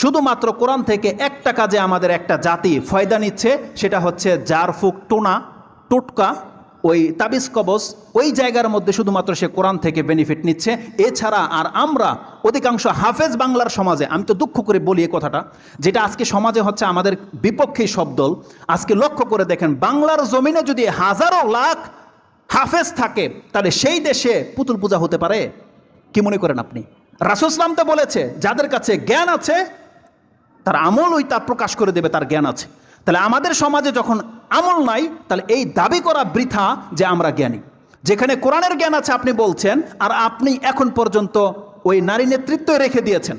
S1: শুধুমাত্র কোরআন থেকে একটা কাজে আমাদের একটা জাতি ফায়দা নিচ্ছে, সেটা হচ্ছে জারফুক, টোনা, টোটকা, ওই তাবিজ কবজ, ওই জায়গার মধ্যে শুধুমাত্র সে কোরআন থেকে বেনিফিট নিচ্ছে। এছাড়া আর আমরা অধিকাংশ হাফেজ বাংলার সমাজে, আমি তো দুঃখ করে বলি এই কথাটা, যেটা আজকে সমাজে হচ্ছে আমাদের বিপক্ষে সব দল। আজকে লক্ষ্য করে দেখেন, বাংলার জমিনে যদি হাজারো লাখ হাফেজ থাকে, তাহলে সেই দেশে পুতুল পূজা হতে পারে? কি মনে করেন আপনি? রাসূল সাল্লাল্লাহু আলাইহি ওয়াসাল্লাম তো বলেছে যাদের কাছে জ্ঞান আছে তার আমল ওই তা প্রকাশ করে দেবে, তার জ্ঞান আছে। তাহলে আমাদের সমাজে যখন আমল নাই, তাহলে এই দাবি করা বৃথা যে আমরা জ্ঞানী। যেখানে কোরআনের জ্ঞান আছে আপনি বলছেন, আর আপনি এখন পর্যন্ত ওই নারী নেতৃত্ব রেখে দিয়েছেন,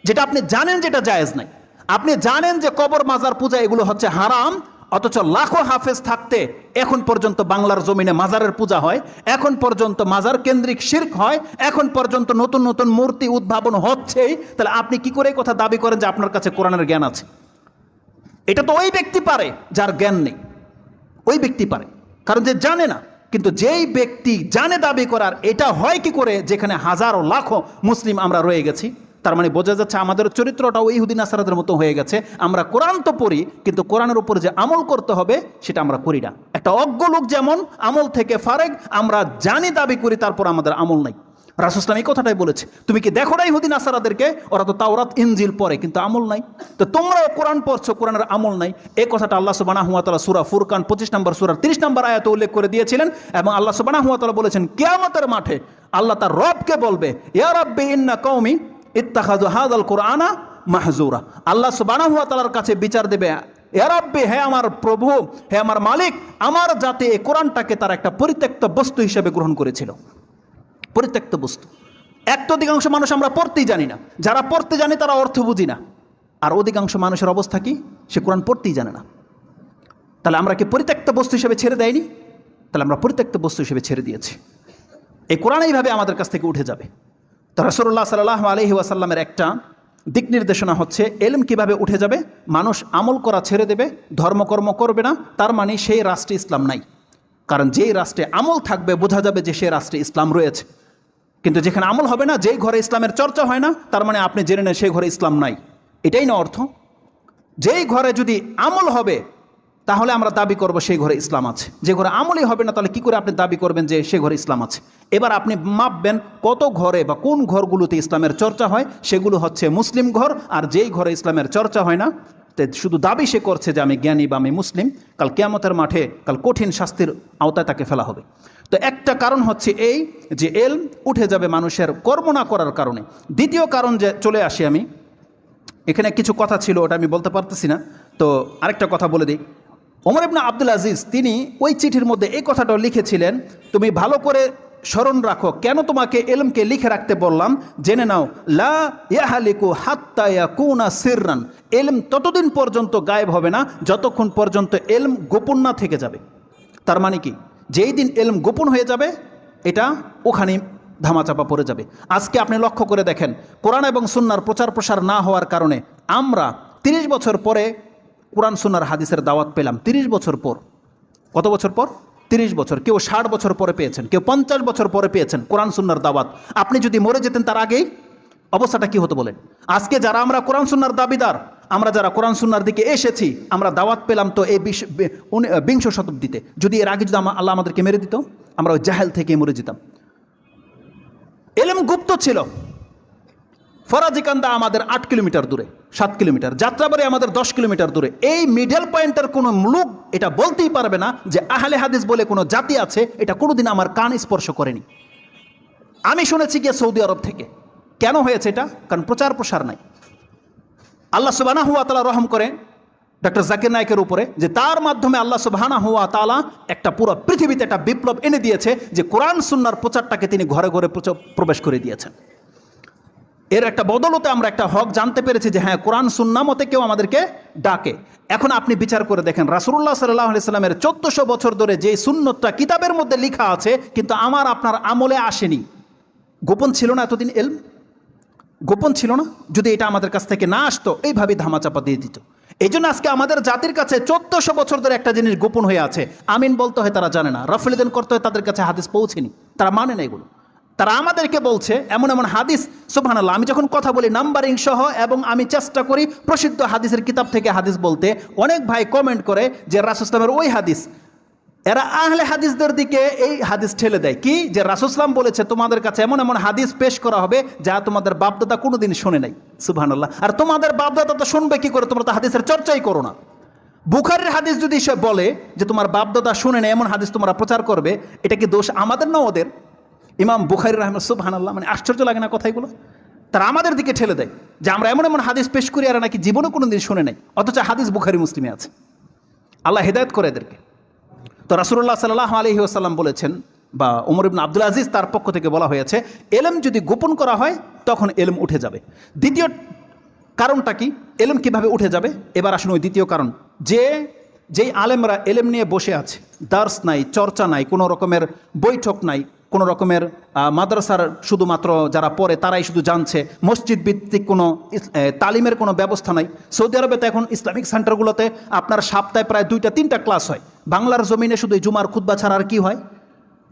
S1: যেটা আপনি জানেন যেটা জায়েজ নাই। আপনি জানেন যে কবর মাজার পূজা এগুলো হচ্ছে হারাম, অথচ লাখো হাফেজ থাকতে এখন পর্যন্ত বাংলার জমিনে মাজারের পূজা হয়, এখন পর্যন্ত মাজার কেন্দ্রিক শিরক হয়, এখন পর্যন্ত নতুন নতুন মূর্তি উদ্ভাবন হচ্ছেই। তাহলে আপনি কি করে কথা দাবি করেন যে আপনার কাছে কোরআনের জ্ঞান আছে? এটা তো ওই ব্যক্তি পারে যার জ্ঞান নেই, ওই ব্যক্তি পারে, কারণ যে জানে না। কিন্তু যেই ব্যক্তি জানে দাবি করার, এটা হয় কি করে যেখানে হাজারো লাখো মুসলিম আমরা রয়ে গেছি? তার মানে বোঝা যাচ্ছে আমাদের চরিত্রটাও ইহুদি নাসারাদের মতো হয়ে গেছে। আমরা কোরআন তো পড়ি, কিন্তু কোরআনের উপর যে আমল করতে হবে সেটা আমরা করি না। একটা অজ্ঞ লোক যেমন আমল থেকে ফারেক, আমরা জানি দাবি করি, তারপর আমাদের আমল নাই। রাসূল সাল্লাল্লাহু আলাইহি ওয়াসাল্লাম এই কথাটাই বলেছে, তুমি কি দেখো না ইহুদি নাসারাদেরকে? ওরা তো তাওরাত ইনজিল পড়ে কিন্তু আমল নাই। তো তোমরাও কোরআন পড়ছো, কোরআনের আমল নাই। এই কথাটা আল্লাহ সুবহানাহু ওয়া তাআলা সূরা ফুরকান 25 নম্বর সূরার 30 নম্বর আয়াতে উল্লেখ করে দিয়েছিলেন। এবং আল্লাহ সুবহানাহু ওয়া তাআলা বলেছেন কিয়ামতের মাঠে আল্লাহ তার রবকে বলবে, ইয়া রাব্বি ইন্না কওমি ইত্তাখাযু হাযাল কুরআনা মাহজুরা। আল্লাহ সুবহানাহু ওয়া তাআলার কাছে বিচার দেবে, ইয়া রাব্বি, হে আমার প্রভু, হে আমার মালিক, আমার জাতি এই কোরআনটাকে তার একটা পরিত্যক্ত বস্তু হিসেবে গ্রহণ করেছিল। পরিত্যক্ত বস্তু। অধিকাংশ মানুষ আমরা পড়তেই জানি না, যারা পড়তে জানে তারা অর্থ বুঝি না, আর অধিকাংশ মানুষের অবস্থা কি? সে কোরআন পড়তেই জানে না। তাহলে আমরা কি পরিত্যক্ত বস্তু হিসেবে ছেড়ে দেয়নি? তাহলে আমরা পরিত্যক্ত বস্তু হিসেবে ছেড়ে দিয়েছি। এই কোরআন এইভাবে আমাদের কাছ থেকে উঠে যাবে। তো রাসূলুল্লাহ সাল্লাল্লাহু আলাইহি ওয়াসাল্লামের একটা দিক নির্দেশনা হচ্ছে এলম কিভাবে উঠে যাবে। মানুষ আমল করা ছেড়ে দেবে, ধর্মকর্ম করবে না, তার মানে সেই রাষ্ট্রে ইসলাম নাই। কারণ যেই রাষ্ট্রে আমল থাকবে বোঝা যাবে যে সেই রাষ্ট্রে ইসলাম রয়েছে। কিন্তু যেখানে আমল হবে না, যেই ঘরে ইসলামের চর্চা হয় না, তার মানে আপনি জেনে নেন সেই ঘরে ইসলাম নাই। এটাই না অর্থ। যেই ঘরে যদি আমল হবে তাহলে আমরা দাবি করব সেই ঘরে ইসলাম আছে। যে ঘরে আমলই হবে না, তাহলে কি করে আপনি দাবি করবেন যে সে ঘরে ইসলাম আছে? এবার আপনি মাপবেন কত ঘরে বা কোন ঘরগুলোতে ইসলামের চর্চা হয়, সেগুলো হচ্ছে মুসলিম ঘর। আর যেই ঘরে ইসলামের চর্চা হয় না, শুধু দাবি সে করছে যে আমি জ্ঞানী বা আমি মুসলিম, কাল কিয়ামতের মাঠে কাল কঠিন শাস্তির আওতায় তাকে ফেলা হবে। তো একটা কারণ হচ্ছে এই যে এলম উঠে যাবে মানুষের কর্ম না করার কারণে। দ্বিতীয় কারণ যে চলে আসি আমি, এখানে কিছু কথা ছিল, ওটা আমি বলতে পারতেছি না, তো আরেকটা কথা বলে দিই। ওমর ইবনে আব্দুল আজিজ তিনি ওই চিঠির মধ্যে এই কথাটাও লিখেছিলেন, তুমি ভালো করে স্মরণ রাখো কেন তোমাকে এলমকে লিখে রাখতে বললাম, জেনে নাও, লা ইয়াহালিকু হাত্তা ইয়াকুনা সিররান, এলম ততদিন পর্যন্ত গায়েব হবে না যতক্ষণ পর্যন্ত এলম গোপন না থেকে যাবে। তার মানে কি, যেই দিন এলম গোপন হয়ে যাবে এটা ওখানেই ধামাচাপা পড়ে যাবে। আজকে আপনি লক্ষ্য করে দেখেন, কোরআন এবং সুন্নাহর প্রচার প্রসার না হওয়ার কারণে আমরা 30 বছর পরে কোরআন সুন্নাহর হাদিসের দাওয়াত পেলাম। 30 বছর পর, কত বছর পর? 30 বছর। কেউ 60 বছর পরে পেয়েছেন, কেউ 50 বছর পরে পেয়েছেন কোরআন সুন্নাহর দাওয়াত। আপনি যদি মরে যেতেন তার আগেই, অবস্থাটা কি হতো বলেন? আজকে যারা আমরা কোরআন সুন্নাহর দাবিদার, আমরা যারা কোরআন সুন্নাহর দিকে এসেছি, আমরা দাওয়াত পেলাম তো এই 20 শতাব্দীতে। যদি এর আগে যদি আল্লাহ আমাদেরকে মেরে দিত, আমরা ওই জাহেল থেকে মরে যেতাম। এলেম গুপ্ত ছিল। ফরাজিকান্দা আমাদের 8 কিলোমিটার দূরে, 7 কিলোমিটার, যাত্রাবাড়ি আমাদের 10 কিলোমিটার দূরে। এই মিডল পয়েন্টের কোনো লোক এটা বলতেই পারবে না যে আহলে হাদিস বলে কোনো জাতি আছে। এটা কোনোদিন আমার কান স্পর্শ করেনি। আমি শুনেছি গিয়ে সৌদি আরব থেকে। কেন হয়েছে এটা? কারণ প্রচার প্রসার নাই। আল্লাহ সুবহানাহু ওয়া তাআলা রহম করে ডক্টর জাকির নায়েকের উপরে, যে তার মাধ্যমে আল্লাহ সুবহানাহু ওয়া তাআলা একটা পুরো পৃথিবীতে একটা বিপ্লব এনে দিয়েছে, যে কোরআন সুন্নাহর প্রচারটাকে তিনি ঘরে ঘরে প্রবেশ করে দিয়েছেন। এর একটা বদলতে আমরা একটা হক জানতে পেরেছি যে হ্যাঁ, কোরআন সুন্নাহ মতে কেউ আমাদেরকে ডাকে। এখন আপনি বিচার করে দেখেন, রাসূলুল্লাহ সাল্লাল্লাহু আলাইহি সাল্লামের 1400 বছর ধরে যে সুন্নতটা কিতাবের মধ্যে লেখা আছে, কিন্তু আমার আপনার আমলে আসেনি। গোপন ছিল না এতদিন? এলম গোপন ছিল না? যদি এটা আমাদের কাছ থেকে না আসতো, এইভাবে ধামাচাপা দিয়ে দিত। এই জন্য আজকে আমাদের জাতির কাছে 1400 বছর ধরে একটা জিনিস গোপন হয়ে আছে। আমিন বলতে হয় তারা জানে না, রফলিদান করতে হয় তাদের কাছে হাদিস পৌঁছেনি, তারা মানে না এগুলো। তারা আমাদেরকে বলছে এমন এমন হাদিস, সুবহানাল্লাহ, আমি যখন কথা বলি নাম্বারিং সহ, এবং আমি চেষ্টা করি প্রসিদ্ধ হাদিসের কিতাব থেকে হাদিস বলতে, অনেক ভাই কমেন্ট করে যে রাসূল সাল্লাল্লাহু ওই হাদিস, এরা আহলে হাদিসদের দিকে এই হাদিস ঠেলে দেয় কি, যে রাসূল সাল্লাল্লাহু বলেছে তোমাদের কাছে এমন এমন হাদিস পেশ করা হবে যা তোমাদের বাপদাদা কোনোদিন শুনে নাই। সুবহানাল্লাহ। আর তোমাদের বাপদাদা তো শুনবে কি করে? তোমরা তো হাদিসের চর্চাই করো না। বুখারীর হাদিস যদি সে বলে যে তোমার বাপদাদা শুনে না, এমন হাদিস তোমরা প্রচার করবে, এটা কি দোষ আমাদের না ওদের? ইমাম বুখারী রাহিমাহুল্লাহ, সুবহানাল্লাহ, মানে আশ্চর্য লাগে না কথাগুলো? তারা আমাদের দিকে ঠেলে দেয় যে আমরা এমন এমন হাদিস পেশ করি আর নাকি জীবনে কোনোদিন শুনে নাই, অথচ হাদিস বুখারী মুসলিমে আছে। আল্লাহ হেদায়েত করে এদেরকে। তো রাসূলুল্লাহ সাল্লাল্লাহু আলাইহি ওয়াসাল্লাম বলেছেন, বা ওমর ইবনে আব্দুল আজিজ তার পক্ষ থেকে বলা হয়েছে, এলম যদি গোপন করা হয় তখন এলম উঠে যাবে। দ্বিতীয় কারণটা কি? এলম কিভাবে উঠে যাবে? এবার আসুন ওই দ্বিতীয় কারণ, যেই আলেমরা এলম নিয়ে বসে আছে, দার্স নাই, চর্চা নাই, কোনো রকমের বৈঠক নাই, কোনো রকমের মাদ্রাসার শুধুমাত্র যারা পড়ে তারাই শুধু জানছে, মসজিদ ভিত্তিক কোনো তালিমের কোনো ব্যবস্থা নাই। সৌদি আরবে তো এখন ইসলামিক সেন্টারগুলোতে আপনার সপ্তাহে প্রায় 2-3টা ক্লাস হয়। বাংলার জমিনে শুধু এই জুমার খুতবা ছাড়া আর কি হয়?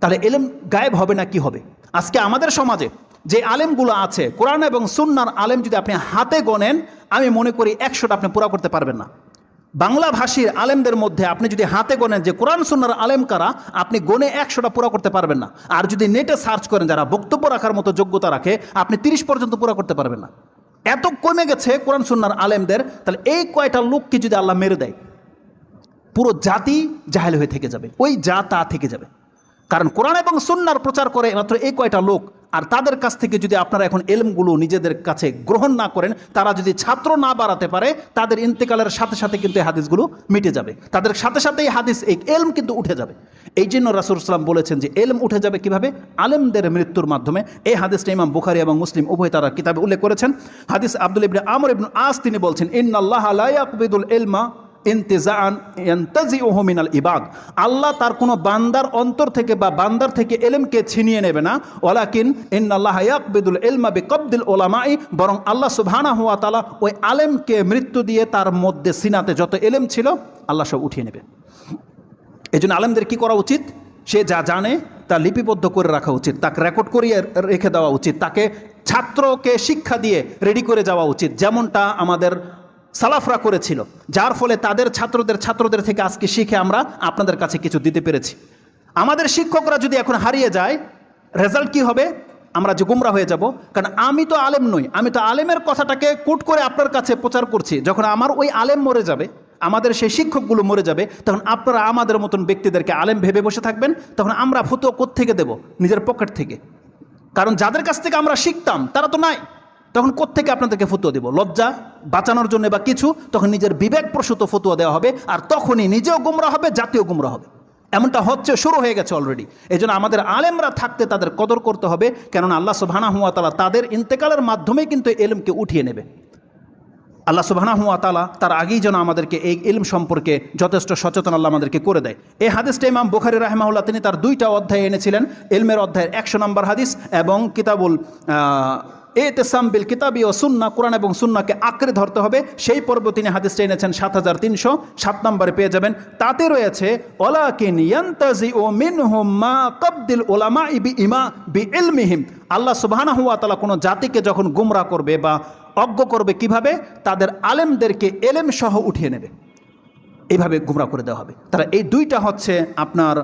S1: তাহলে এলেম গায়েব হবে না কি হবে? আজকে আমাদের সমাজে যে আলেমগুলো আছে, কোরআন এবং সুন্নাহর আলেম যদি আপনি হাতে গোনেন, আমি মনে করি 100টা আপনি পুরা করতে পারবেন না। বাংলা ভাষীর আলেমদের মধ্যে আপনি যদি হাতে গোনেন যে কোরআন সুন্নাহর আলেম কারা, আপনি গনে 100টা পুরা করতে পারবেন না। আর যদি নেটে সার্চ করেন যারা বক্তব্য রাখার মতো যোগ্যতা রাখে, আপনি 30 পর্যন্ত পুরা করতে পারবেন না। এত কমে গেছে কোরআন সুন্নাহর আলেমদের। তাহলে এই কয়টা লোককে যদি আল্লাহ মেরে দেয়, পুরো জাতি জাহেল হয়ে থেকে যাবে, ওই যা তা থেকে যাবে। কারণ কোরআন এবং সুন্নাহর প্রচার করে মাত্র এই কয়টা লোক, আর তাদের কাছ থেকে যদি আপনারা এখন এলমগুলো নিজেদের কাছে গ্রহণ না করেন, তারা যদি ছাত্র না বাড়াতে পারে, তাদের ইন্তেকালের সাথে সাথে কিন্তু এই হাদিসগুলো মিটে যাবে, তাদের সাথে সাথে এই হাদিস, এই এলম কিন্তু উঠে যাবে। এই জন্য রাসূল সাল্লাল্লাহু বলেছেন যে এলম উঠে যাবে কিভাবে? আলেমদের মৃত্যুর মাধ্যমে। এই হাদিসটা ইমাম বুখারী এবং মুসলিম উভয় তারা কিতাবে উল্লেখ করেছেন। হাদিস আব্দুল ইবনে আমর ইবনে আস তিনি বলছেন, ইন্নাল্লাহা লা ইয়াকবিদুল ইলমা ইনতিজাআন ইয়ানতাজিউহু মিনাল ইবাদ, আল্লাহ তার কোনো বান্দার অন্তর থেকে বা বান্দার থেকে এলমকে ছিনিয়ে নেবে না। ওয়ালাকিন ইন্নাল্লাহা ইয়াকবিদুল ইলমা বিকবদিল উলামাই, বরং আল্লাহ সুবহানাহু ওয়া তাআলা ওই আলেমকে মৃত্যু দিয়ে তার মধ্যে সিনাতে যত এলম ছিল আল্লাহ সব উঠিয়ে নেবে। এই জন্য আলেমদের কী করা উচিত? সে যা জানে তা লিপিবদ্ধ করে রাখা উচিত, তাকে রেকর্ড করিয়ে রেখে দেওয়া উচিত, তাকে ছাত্রকে শিক্ষা দিয়ে রেডি করে যাওয়া উচিত, যেমনটা আমাদের সালাফরা করেছিল, যার ফলে তাদের ছাত্রদের থেকে আজকে শিখে আমরা আপনাদের কাছে কিছু দিতে পেরেছি। আমাদের শিক্ষকরা যদি এখন হারিয়ে যায়, রেজাল্ট কি হবে? আমরা যে গুমরা হয়ে যাব। কারণ আমি তো আলেম নই, আমি তো আলেমের কথাটাকে কোট করে আপনার কাছে প্রচার করছি। যখন আমার ওই আলেম মরে যাবে, আমাদের সেই শিক্ষকগুলো মরে যাবে, তখন আপনারা আমাদের মতন ব্যক্তিদেরকে আলেম ভেবে বসে থাকবেন। তখন আমরা ফতোয়া কোত্থেকে দেব? নিজের পকেট থেকে। কারণ যাদের কাছ থেকে আমরা শিখতাম তারা তো নাই। তখন কোত্থেকে আপনাদেরকে ফতুয়া দেব? লজ্জা বাঁচানোর জন্য বা কিছু? তখন নিজের বিবেক প্রসূত ফতুয়া দেওয়া হবে, আর তখনই নিজেও গুমরাহ হবে, জাতীয় গুমরাহ হবে। এমনটা হচ্ছে, শুরু হয়ে গেছে অলরেডি। এই জন্য আমাদের আলেমরা থাকতে তাদের কদর করতে হবে, কেননা আল্লাহ সুবহানাহু ওয়া তাআলা তাদের ইন্তেকালের মাধ্যমেই কিন্তু এলমকে উঠিয়ে নেবে। আল্লাহ সুবহানাহু ওয়া তাআলা তার আগেই যেন আমাদেরকে এই ইলম সম্পর্কে যথেষ্ট সচেতন আল্লাহ আমাদেরকে করে দেয়। এই হাদিসটা ইমাম বুখারী রাহিমাহুল্লাহ তিনি তার 2টা অধ্যায়ে এনেছিলেন, ইলমের অধ্যায়ের 100 নম্বর হাদিস এবং কিতাবুল ইতিসাম বিল কিতাবি ও সুন্নাহ, কোরআন এবং সুন্নাহকে আঁকড়ে ধরতে হবে, সেই পর্ব তিনি হাদিসটা এনেছেন 7307 নম্বরে পেয়ে যাবেন। তাতে রয়েছে ওয়ালাকিন ইয়ান্তাজিউ মিনহুম মা কাবদিল উলামা বিইলমিহিম। আল্লাহ সুবহানাহু ওয়া তাআলা কোনো জাতিকে যখন গুমরাহ করবে বা অজ্ঞ করবে, কিভাবে? তাদের আলেমদেরকে এলেম সহ উঠিয়ে নেবে, এইভাবে গুমরাহ করে দেওয়া হবে। তারা এই 2টা হচ্ছে আপনার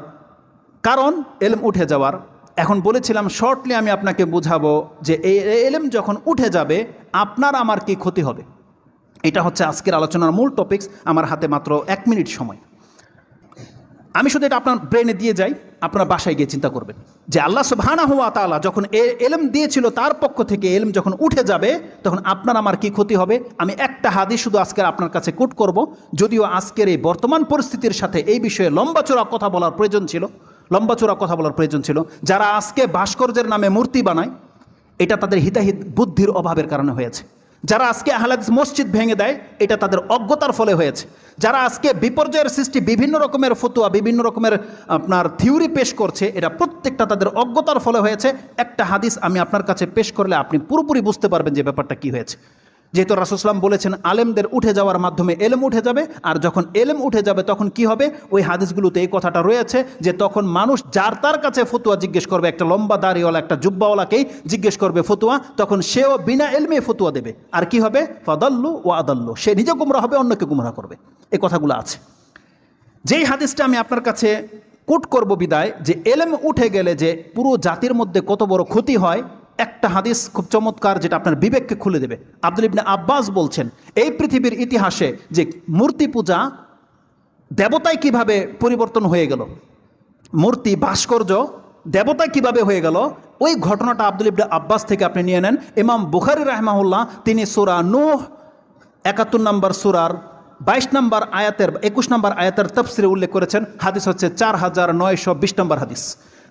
S1: কারণ এলেম উঠে যাওয়ার। এখন বলেছিলাম শর্টলি আমি আপনাকে বুঝাবো যে এই এলেম যখন উঠে যাবে আপনার আমার কি ক্ষতি হবে। এটা হচ্ছে আজকের আলোচনার মূল টপিকস। আমার হাতে মাত্র 1 মিনিট সময়। আমি শুধু এটা আপনার ব্রেনে দিয়ে যাই, আপনারা বাসায় গিয়ে চিন্তা করবেন যে আল্লাহ সুবহানাহু ওয়া তাআলা যখন এলম দিয়েছিল তার পক্ষ থেকে এলম যখন উঠে যাবে তখন আপনার আমার কি ক্ষতি হবে। আমি একটা হাদিস শুধু আজকে আপনার কাছে কোট করব, যদিও আজকের এই বর্তমান পরিস্থিতির সাথে এই বিষয়ে লম্বাচড়া কথা বলার প্রয়োজন ছিল। যারা আজকে ভাস্কর্যের নামে মূর্তি বানায়, এটা তাদের হিতাহিত বুদ্ধির অভাবের কারণে হয়েছে। যারা আজকে আহলে হাদিস মসজিদ ভেঙে দেয়, এটা তাদের অজ্ঞতার ফলে হয়েছে। যারা আজকে বিপর্যয়ের সৃষ্টি বিভিন্ন রকমের ফতোয়া, বিভিন্ন রকমের আপনার থিওরি পেশ করছে, এটা প্রত্যেকটা তাদের অজ্ঞতার ফলে হয়েছে। একটা হাদিস আমি আপনার কাছে পেশ করলে আপনি পুরোপুরি বুঝতে পারবেন যে ব্যাপারটা কি হয়েছে। যেহেতু রাসূল সাল্লাল্লাহু আলাইহি ওয়াসাল্লাম বলেছেন আলেমদের উঠে যাওয়ার মাধ্যমে এলেম উঠে যাবে, আর যখন এলেম উঠে যাবে তখন কি হবে, ওই হাদিসগুলোতে এই কথাটা রয়েছে যে তখন মানুষ যার তার কাছে ফতোয়া জিজ্ঞেস করবে, একটা লম্বা দাড়িওয়ালা একটা জুব্বাওয়ালাকেই জিজ্ঞেস করবে ফতোয়া, তখন সেও বিনা এলমে ফতোয়া দেবে। আর কি হবে? ফাদাল্লু ওয়া আদাল্লু, সে নিজে গুমরাহ হবে, অন্যকে গুমরাহ করবে। এই কথাগুলো আছে। যেই হাদিসটা আমি আপনার কাছে কোট করব বিদায়, যে এলেম উঠে গেলে যে পুরো জাতির মধ্যে কত বড় ক্ষতি হয়, একটা হাদিস খুব চমৎকার, যেটা আপনার বিবেককে খুলে দেবে। আব্দুল ইবনে আব্বাস বলছেন এই পৃথিবীর ইতিহাসে যে মূর্তি পূজা দেবতায় কিভাবে পরিবর্তন হয়ে গেল, মূর্তি ভাস্কর্য দেবতায় কিভাবে হয়ে গেল, ওই ঘটনাটা আব্দুল ইবনে আব্বাস থেকে আপনি নিয়ে নেন। ইমাম বুখারী রাহিমাহুল্লাহ তিনি সূরা নূহ 71 নম্বর সূরার 22 নম্বর আয়াতের 21 নম্বর আয়াতের তাফসিরে উল্লেখ করেছেন। হাদিস হচ্ছে 4920 নম্বর হাদিস।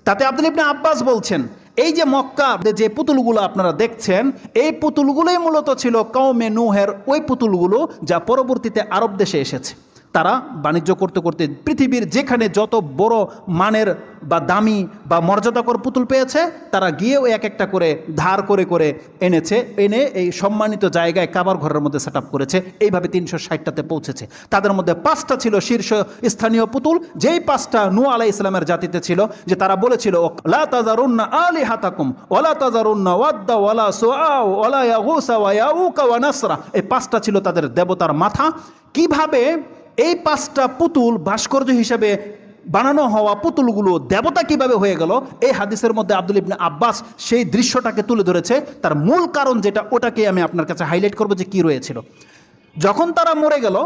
S1: তাতে আব্দুল ইবনে আব্বাস বলছেন এই যে মক্কা যে পুতুলগুলো আপনারা দেখছেন, এই পুতুলগুলোই মূলত ছিল কওমে নূহের ওই পুতুলগুলো, যা পরবর্তীতে আরব দেশে এসেছে। তারা বাণিজ্য করতে করতে পৃথিবীর যেখানে যত বড় মানের বা দামি বা মর্যাদাকর পুতুল পেয়েছে, তারা গিয়েও এক একটা করে ধার করে করে এনে এই সম্মানিত জায়গায় কাবার ঘরের মধ্যে সেট আপ করেছে। এইভাবে 360টাতে পৌঁছেছে। তাদের মধ্যে 5টা ছিল শীর্ষ স্থানীয় পুতুল, যেই 5টা নূহ আলাইহিস সালামের জাতিতে ছিল, যে তারা বলেছিল লা তাযারুন্না আলিহাতাকুম ওয়ালা তাযারুন্না ওয়াদ্দা ওয়ালা সুআ ওয়ালা ইয়াগুসা ওয়া ইয়াউকা ওয়া নাসরা। এই 5টা ছিল তাদের দেবতার মাথা। কিভাবে এই 5টা পুতুল ভাস্কর্য হিসেবে বানানো হওয়া পুতুলগুলো দেবতা কিভাবে হয়ে গেল, এই হাদিসের মধ্যে আব্দুল ইবনে আব্বাস সেই দৃশ্যটাকে তুলে ধরেছে। তার মূল কারণ যেটা, ওটাকে আমি আপনার কাছে হাইলাইট করব যে কি রয়েছিল। যখন তারা মরে গেল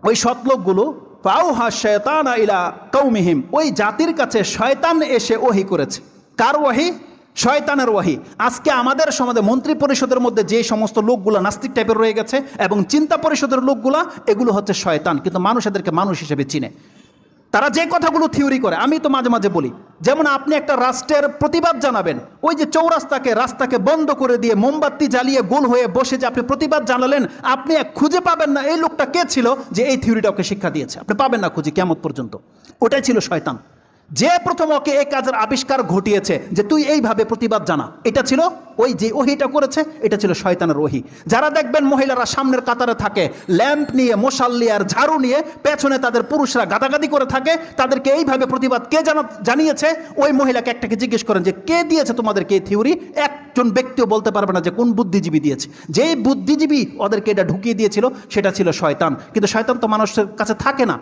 S1: ওই সৎলোকগুলো, ফাউহা শায়তানা ইলা কওমিহিম, ওই জাতির কাছে শয়তান এসে ওহী করেছে। কার ওহী? শয়তানের ওহী। আজকে আমাদের সমাজে মন্ত্রী পরিষদের মধ্যে যে সমস্ত লোকগুলো নাস্তিক টাইপের রয়ে গেছে এবং চিন্তা পরিষদের লোকগুলা, এগুলো হচ্ছে শয়তান, কিন্তু মানুষ এদেরকে মানুষ হিসেবে চিনে। তারা যে কথাগুলো থিওরি করে, আমি তো মাঝে মাঝে বলি, যেমন আপনি একটা রাষ্ট্রের প্রতিবাদ জানাবেন, ওই যে রাস্তাকে বন্ধ করে দিয়ে মোমবাতি জ্বালিয়ে গোল হয়ে বসে যে আপনি প্রতিবাদ জানালেন, আপনি খুঁজে পাবেন না এই লোকটা কে ছিল যে এই থিওরিটা ওকে শিক্ষা দিয়েছে। আপনি পাবেন না খুঁজে কিয়ামত পর্যন্ত। ওটাই ছিল শয়তান, যে প্রথম ওকে এই কাজের আবিষ্কার ঘটিয়েছে যে তুই এইভাবে প্রতিবাদ জানা। এটা ছিল ওই যে ওহিটা করেছে, এটা ছিল শয়তানের ওহি। যারা দেখবেন মহিলারা সামনের কাতারে থাকে, ল্যাম্প নিয়ে, মশাল নিয়ে আর ঝাড়ু নিয়ে, পেছনে তাদের পুরুষরা গাদাগাদি করে থাকে, তাদেরকে এইভাবে প্রতিবাদ কে জানিয়েছে, ওই মহিলাকে একটাকে জিজ্ঞেস করেন যে কে দিয়েছে তোমাদেরকে এই থিওরি। একজন ব্যক্তিও বলতে পারবে না যে কোন বুদ্ধিজীবী দিয়েছে। যেই বুদ্ধিজীবী ওদেরকে এটা ঢুকিয়ে দিয়েছিল সেটা ছিল শয়তান। কিন্তু শয়তান তো মানুষের কাছে থাকে না,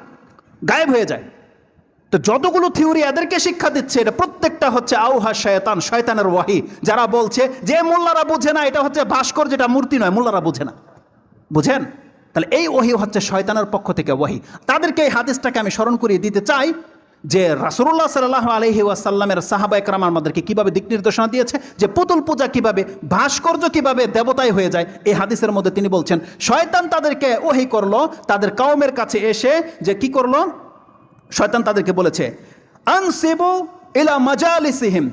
S1: গায়েব হয়ে যায়। তো যতগুলো থিওরি এদেরকে শিক্ষা দিচ্ছে, এটা প্রত্যেকটা হচ্ছে আউহা শয়তান, শয়তানের ওয়াহি। যারা বলছে যে মোল্লারা বুঝে না, এটা হচ্ছে ভাস্কর, যেটা মূর্তি নয়, মোল্লারা বুঝে না। বুঝেন? তাহলে এই ওহি হচ্ছে শয়তানের পক্ষ থেকে ওয়াহি। তাদেরকে এই হাদিসটাকে আমি স্মরণ করিয়ে দিতে চাই যে রাসূলুল্লাহ সাল্লাল্লাহু আলাইহি ওয়াসাল্লামের সাহাবা একরাম আমাদেরকে কীভাবে দিক নির্দেশনা দিয়েছে, যে পুতুল পূজা কিভাবে, ভাস্কর্য কিভাবে দেবতায় হয়ে যায়। এই হাদিসের মধ্যে তিনি বলছেন শয়তান তাদেরকে ওহী করলো তাদের কওমের কাছে এসে, যে কি করলো, শয়তান তাদেরকে বলেছে আনসিবু ইলা মাজালিসিহিম,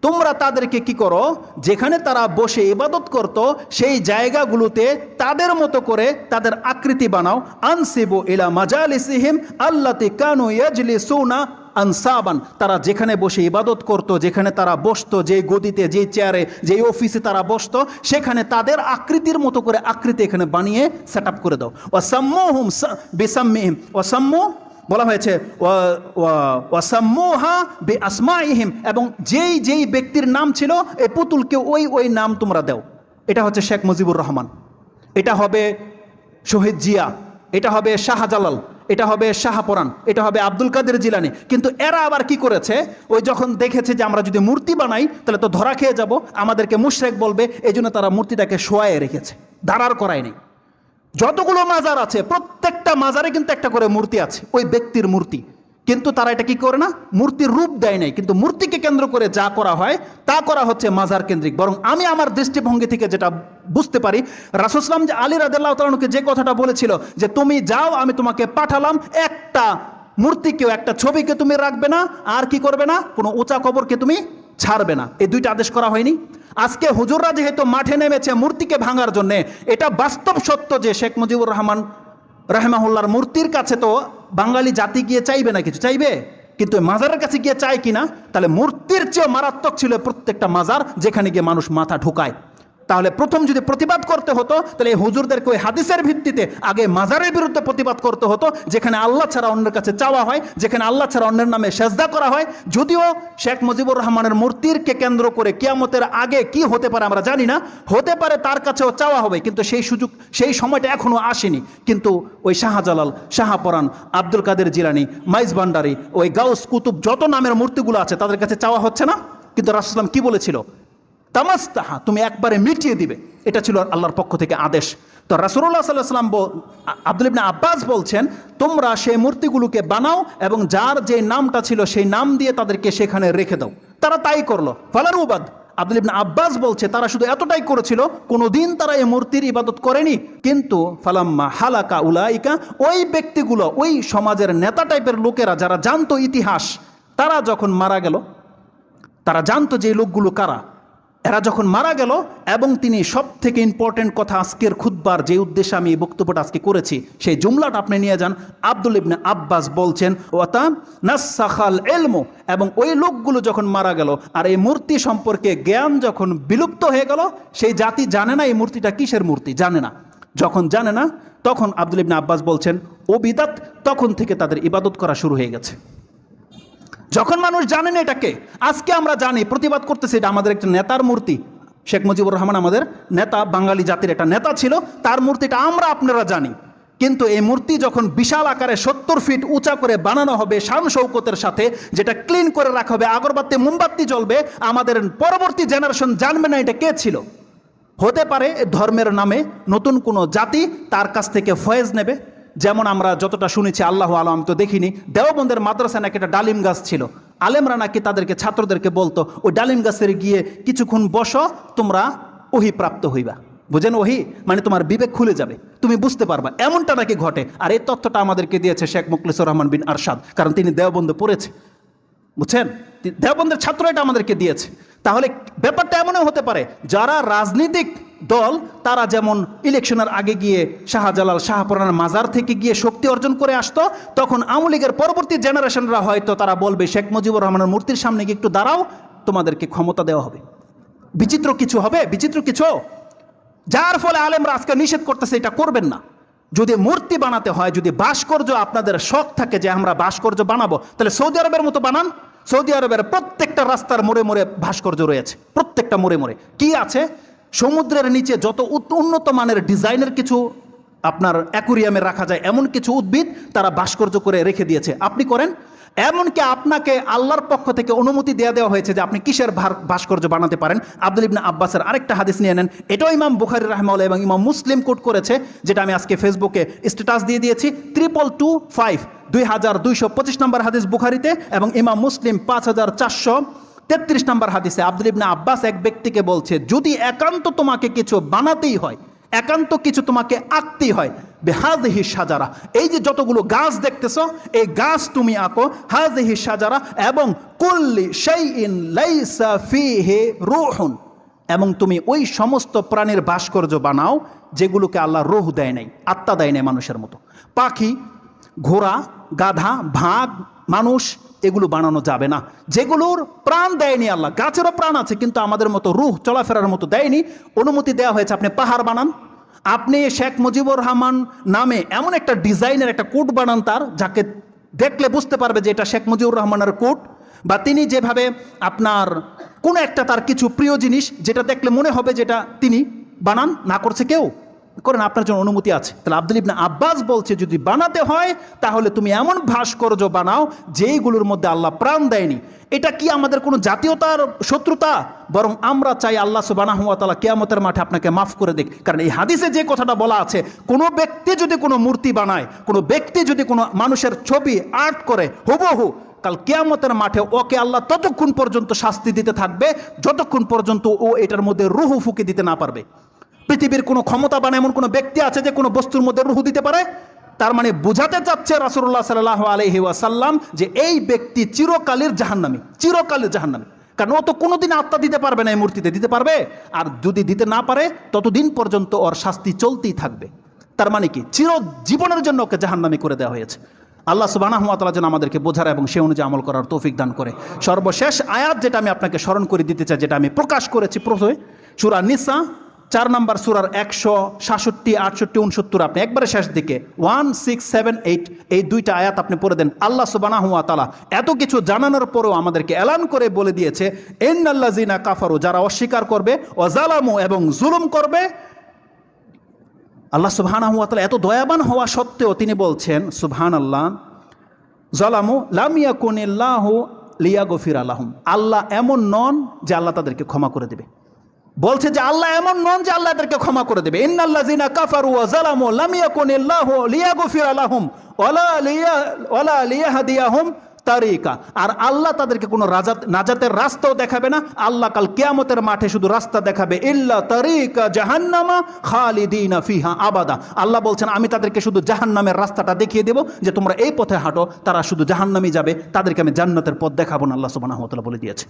S1: তোমরা তাদেরকে কি করো, যেখানে তারা বসে ইবাদত করত সেই জায়গাগুলোতে তাদের মতো করে তাদের আকৃতি বানাও। আনসিবু ইলা মাজালিসিহিম আল্লাতি কানু ইয়াজলিসুনা আনসাবান, তারা যেখানে বসে ইবাদত করত, যেখানে তারা বসতো, যেই গদিতে, যেই চেয়ারে, যেই অফিসে তারা বসতো, সেখানে তাদের আকৃতির মতো করে আকৃতি এখানে বানিয়ে সেট আপ করে দাও। ওয়াসাম্মুহুম বিসাম্মিহিম, ওয়াসাম্মু বলা হয়েছে ওয়াসাম্মুহা বিআসমাইহিম, এবং যেই যেই ব্যক্তির নাম ছিল এই পুতুলকে ওই নাম তোমরা দাও। এটা হচ্ছে শেখ মুজিবুর রহমান, এটা হবে শহীদ জিয়া, এটা হবে শাহজালাল, এটা হবে শাহপরান, এটা হবে আব্দুল কাদের জিলানী। কিন্তু এরা আবার কি করেছে, ওই যখন দেখেছে যে আমরা যদি মূর্তি বানাই তাহলে তো ধরা খেয়ে যাব, আমাদেরকে মুশরিক বলবে, এই জন্য তারা মূর্তিটাকে শোয়ায়ে রেখেছে, দাঁড়ার করায়নি। যতগুলো মাজার আছে প্রত্যেকটা মাজারে কিন্তু একটা করে মূর্তি আছে, ওই ব্যক্তির মূর্তি, কিন্তু তারা এটা কি করে না, মূর্তির রূপ দেয় নাই। কিন্তু মূর্তিকে কেন্দ্র করে যা করা হয় তা করা হচ্ছে মাজার কেন্দ্রিক। বরং আমি আমার দৃষ্টিভঙ্গি থেকে যেটা বুঝতে পারি, রাসূল সাল্লাল্লাহু আলাইহি ওয়াসাল্লাম যে আলী রাদিয়াল্লাহু তাআলা আনহুকে যে কথাটা বলেছিল যে তুমি যাও, আমি তোমাকে পাঠালাম, একটা মূর্তিকেও, একটা ছবিকে তুমি রাখবে না, আর কি করবে না, কোনো উঁচা কবরকে তুমি ছাড়বে না, এই দুইটা আদেশ করা হয়নি। আজকে হুজুররা যেহেতু মাঠে নেমেছে মূর্তিকে ভাঙার জন্যে, এটা বাস্তব সত্য যে শেখ মুজিবুর রহমান রাহিমাহুল্লাহর মূর্তির কাছে তো বাঙালি জাতি গিয়ে চাইবে না, কিছু চাইবে, কিন্তু মাজারের কাছে গিয়ে চায় কিনা, তাহলে মূর্তির চেয়েও মারাত্মক ছিল প্রত্যেকটা মাজার যেখানে গিয়ে মানুষ মাথা ঢুকায়। তাহলে প্রথম যদি প্রতিবাদ করতে হতো তাহলে এই হুজুরদেরকে ওই হাদিসের ভিত্তিতে আগে মাজারের বিরুদ্ধে প্রতিবাদ করতে হতো, যেখানে আল্লাহ ছাড়া অন্যের কাছে চাওয়া হয়, যেখানে আল্লাহ ছাড়া অন্যের নামে সেজদা করা হয়। যদিও শেখ মুজিবুর রহমানের মূর্তিরকে কেন্দ্র করে কিয়ামতের আগে কি হতে পারে আমরা জানি না, হতে পারে তার কাছেও চাওয়া হবে, কিন্তু সেই সুযোগ, সেই সময়টা এখনও আসেনি। কিন্তু ওই শাহজালাল, শাহপরান, আব্দুল কাদের জিলানী, মাইজ ভান্ডারী, ওই গাউস কুতুব, যত নামের মূর্তিগুলো আছে তাদের কাছে চাওয়া হচ্ছে না। কিন্তু রাসূলুল্লাহ সাল্লাল্লাহু আলাইহি ওয়াসাল্লাম কি বলেছিল, তামাস্তাহা, তুমি একবারে মিটিয়ে দিবে, এটা ছিল আল্লাহর পক্ষ থেকে আদেশ। তো রাসূলুল্লাহ সাল্লাল্লাহু আলাইহি ওয়াসাল্লাম আব্দুল ইবনে আব্বাস বলছেন তোমরা সেই মূর্তিগুলোকে বানাও এবং যার যে নামটা ছিল সেই নাম দিয়ে তাদেরকে সেখানে রেখে দাও। তারা তাই করলো। ফালারুবাদ, আব্দুল ইবনে আব্বাস বলছে তারা শুধু এতটাই করেছিল, কোনোদিন তারা এই মূর্তির ইবাদত করেনি। কিন্তু ফালাম্মা হালাকা উলাইকা, ওই ব্যক্তিগুলো, ওই সমাজের নেতা টাইপের লোকেরা যারা জানতো ইতিহাস, তারা যখন মারা গেল, তারা জানতো যে লোকগুলো কারা, এরা যখন মারা গেল, এবং তিনি সব থেকে ইম্পর্টেন্ট কথা আজকের খুতবার যে উদ্দেশ্যে আমি এই বক্তব্যটা আজকে করেছি সেই জুমলাটা আপনি নিয়ে যান। আব্দুল ইবনে আব্বাস বলছেন ওয়াতা নাসাখাল ইলমু, এবং ওই লোকগুলো যখন মারা গেল আর এই মূর্তি সম্পর্কে জ্ঞান যখন বিলুপ্ত হয়ে গেল, সেই জাতি জানে না এই মূর্তিটা কিসের মূর্তি, জানে না। যখন জানে না তখন আব্দুল ইবনে আব্বাস বলছেন ও বিদাত, তখন থেকে তাদের ইবাদত করা শুরু হয়ে গেছে। যখন মানুষ জানে না এটাকে, আজকে আমরা জানি, প্রতিবাদ করতেছি এটা আমাদের একটা নেতার মূর্তি, শেখ মুজিবুর রহমান আমাদের নেতা, বাঙালি জাতির একটা নেতা ছিল, তার মূর্তিটা আমরা আপনারা জানি। কিন্তু এই মূর্তি যখন বিশাল আকারে 70 ফিট উঁচা করে বানানো হবে শান শৌকতের সাথে, যেটা ক্লিন করে রাখা হবে, আগরবাতি মোমবাতি জ্বলবে, আমাদের পরবর্তী জেনারেশন জানবে না এটা কে ছিল। হতে পারে ধর্মের নামে নতুন কোনো জাতি তার কাছ থেকে ফয়েজ নেবে। যেমন আমরা যতটা শুনেছি, আল্লাহ আলম তো দেখিনি, দেওবন্দের মাদ্রাসায় নাকি একটা ডালিম গাছ ছিল, আলেমরা নাকি তাদেরকে, ছাত্রদেরকে বলতো ওই ডালিম গাছের গিয়ে কিছুক্ষণ বসো, তোমরা ওহি প্রাপ্ত হইবা। বুঝেন, ওহি মানে তোমার বিবেক খুলে যাবে, তুমি বুঝতে পারবা, এমনটা নাকি ঘটে। আর এই তথ্যটা আমাদেরকে দিয়েছে শেখ মুখলিসুর রহমান বিন আরশাদ, কারণ তিনি দেওবন্দে পড়েছে, বুঝছেন, দেওবন্দের ছাত্র এটা আমাদেরকে দিয়েছে। তাহলে ব্যাপারটা এমনও হতে পারে যারা রাজনৈতিক দল, তারা যেমন ইলেকশনের আগে গিয়ে শাহজালাল, শাহপরানের মাজার থেকে গিয়ে শক্তি অর্জন করে আসতো, তখন আওয়ামী লীগের পরবর্তী জেনারেশনরা হয়তো তারা বলবে শেখ মুজিবুর রহমানের মূর্তির সামনে গিয়ে একটু দাঁড়াও, তোমাদেরকে ক্ষমতা দেওয়া হবে। বিচিত্র কিছু হবে, বিচিত্র কিছু, যার ফলে আলেমরা আজকে নিষেধ করতেছে এটা করবেন না। যদি মূর্তি বানাতে হয়, যদি ভাস্কর্য আপনাদের শখ থাকে যে আমরা ভাস্কর্য বানাবো, তাহলে সৌদি আরবের মতো বানান। সৌদি আরবের প্রত্যেকটা রাস্তার মোড়ে মোড়ে ভাস্কর্য রয়েছে, প্রত্যেকটা মোড়ে মোড়ে কি আছে, সমুদ্রের নিচে যত উন্নত মানের ডিজাইনের কিছু আপনার অ্যাকুরিয়ামে রাখা যায় এমন কিছু উদ্ভিদ তারা ভাস্কর্য করে রেখে দিয়েছে। আপনি করেন, এমনকি আপনাকে আল্লাহর পক্ষ থেকে অনুমতি দেওয়া হয়েছে যে আপনি কিসের ভাস্কর্য বানাতে পারেন। আব্দুল ইবনে আব্বাসের আরেকটা হাদিস নিয়ে নেন, এটাও ইমাম বুখারী রাহিমাহুল্লাহ এবং ইমাম মুসলিম কোট করেছে, যেটা আমি আজকে ফেসবুকে স্ট্যাটাস দিয়ে দিয়েছি। 2225 2225 নম্বর হাদিস বুখারীতে, এবং ইমাম মুসলিম 5433 নম্বর হাদিসে আব্দুল ইবনে আব্বাস এক ব্যক্তিকে বলছে, যদি একান্ত তোমাকে কিছু বানাতেই হয়, একান্ত কিছু তোমাকে আঁকতেই হয়, বেহাযিহি সাজারা, এই যে যতগুলো গাছ দেখতেছ এই গাছ তুমি আঁকো, হাযিহি সাজারা, এবং কুল্লি শাইইন লাইসা ফীহি রূহুন, এবং তুমি ওই সমস্ত প্রাণীর ভাস্কর্য বানাও যেগুলোকে আল্লাহ রূহ দেয় নাই, আত্মা দেয় নাই মানুষের মতো। পাখি, ঘোড়া, গাধা, ভাগ, মানুষ, এগুলো বানানো যাবে না যেগুলোর প্রাণ দেয়নি আল্লাহ। গাছেরও প্রাণ আছে কিন্তু আমাদের মতো রূহ চলাফেরার মতো দেয়নি। অনুমতি দেওয়া হয়েছে আপনি পাহাড় বানান, আপনি শেখ মুজিবুর রহমান নামে এমন একটা ডিজাইনের একটা কোট বানান তার, যাকে দেখলে বুঝতে পারবে যে এটা শেখ মুজিবুর রহমানের কোট, বা তিনি যেভাবে আপনার কোনো একটা তার কিছু প্রিয় জিনিস যেটা দেখলে মনে হবে যেটা তিনি বানান, না করছে কেউ, করেন, আপনার জন্য অনুমতি আছে। তাহলে আব্দুল ইবনে আব্বাস বলছে যদি বানাতে হয় তাহলে তুমি এমন ভাস্কর্য বানাও যেইগুলোর মধ্যে আল্লাহ প্রাণ দেয়নি। এটা কি আমাদের কোনো জাতীয়তার শত্রুতা? বরং আমরা চাই আল্লাহ সুবহানাহু ওয়া তাআলা কিয়ামতের মাঠে আপনাকে মাফ করে দিক। কারণ এই হাদিসে যে কথাটা বলা আছে, কোনো ব্যক্তি যদি কোনো মূর্তি বানায়, কোনো ব্যক্তি যদি কোনো মানুষের ছবি আর্ট করে হুবহু, কাল কিয়ামতের মাঠে ওকে আল্লাহ ততক্ষণ পর্যন্ত শাস্তি দিতে থাকবে যতক্ষণ পর্যন্ত ও এটার মধ্যে রূহ ফুঁকে দিতে না পারবে। পৃথিবীর কোনো ক্ষমতাবান এমন কোনো ব্যক্তি আছে যে কোনো বস্তুর মধ্যে রূহ দিতে পারে? তার মানে বোঝাতে চাচ্ছে রাসূলুল্লাহ সাল্লাল্লাহু আলাইহি ওয়াসাল্লাম যে এই ব্যক্তি চিরকালের জাহান্নামী, চিরকালের জাহান্নামী। কারণ ও তো কোনোদিন আত্মা দিতে পারবে না, এই মূর্তিতে দিতে পারবে? আর যদি দিতে না পারে ততদিন পর্যন্ত ওর শাস্তি চলতেই থাকবে। তার মানে কি চিরজীবনের জন্য ওকে জাহান্নামী করে দেওয়া হয়েছে। আল্লাহ সুবহানাহু ওয়া তাআলা যেন আমাদেরকে বোঝার এবং সে অনুযায়ী আমল করার তৌফিক দান করে। সর্বশেষ আয়াত যেটা আমি আপনাকে স্মরণ করে দিতে চাই, যেটা আমি প্রকাশ করেছি প্রথমে, সূরা নিসা 4 নম্বর সূরার 167, 68, 69, আপনি একবারে শেষ দিকে 1, 6, 7, 8 এই দুইটা আয়াত আপনি পড়ে দেন। আল্লাহ সুবহানাহু ওয়া তাআলা এত কিছু জানানোর পরেও আমাদেরকে এলান করে বলে দিয়েছে, ইন্নাল্লাযিনা কাফারু, যারা অস্বীকার করবে, ওয়া যালামু, এবং জুলুম করবে। আল্লাহ সুবহানাহু ওয়া তাআলা এত দয়াবান হওয়া সত্ত্বেও তিনি বলছেন সুবহানাল্লাহ, যালামু লাম ইয়াকুনিল্লাহু লিয়াগফিরা লাহুম, আল্লাহ এমন নন যে আল্লাহ তাদেরকে ক্ষমা করে দেবে। বলছে যে আল্লাহ এমন নন যে আল্লাহ এদেরকে ক্ষমা করে দেবে। ইন্নাল্লাযিনা কাফারু ওয়া যালামু লাম ইয়াকুনিল্লাহু লিয়াগফিরা লাহুম ওয়ালা লিয়াহদিয়াহুম তারিকা, আর আল্লাহ তাদেরকে কোনো নাজাতের রাস্তাও দেখাবে না। আল্লাহ কাল কিয়ামতের মাঠে শুধু রাস্তা দেখাবে, ইল্লা তারিকা জাহান্নামা খালিদিনা ফিহা আবাদা। আল্লাহ বলছেন আমি তাদেরকে শুধু জাহান্নামের রাস্তাটা দেখিয়ে দেব, যে তোমরা এই পথে হাঁটো, তারা শুধু জাহান্নামে যাবে, তাদেরকে আমি জান্নাতের পথ দেখাবো না, আল্লাহ সুবহানাহু ওয়া তাআলা বলে দিয়েছে।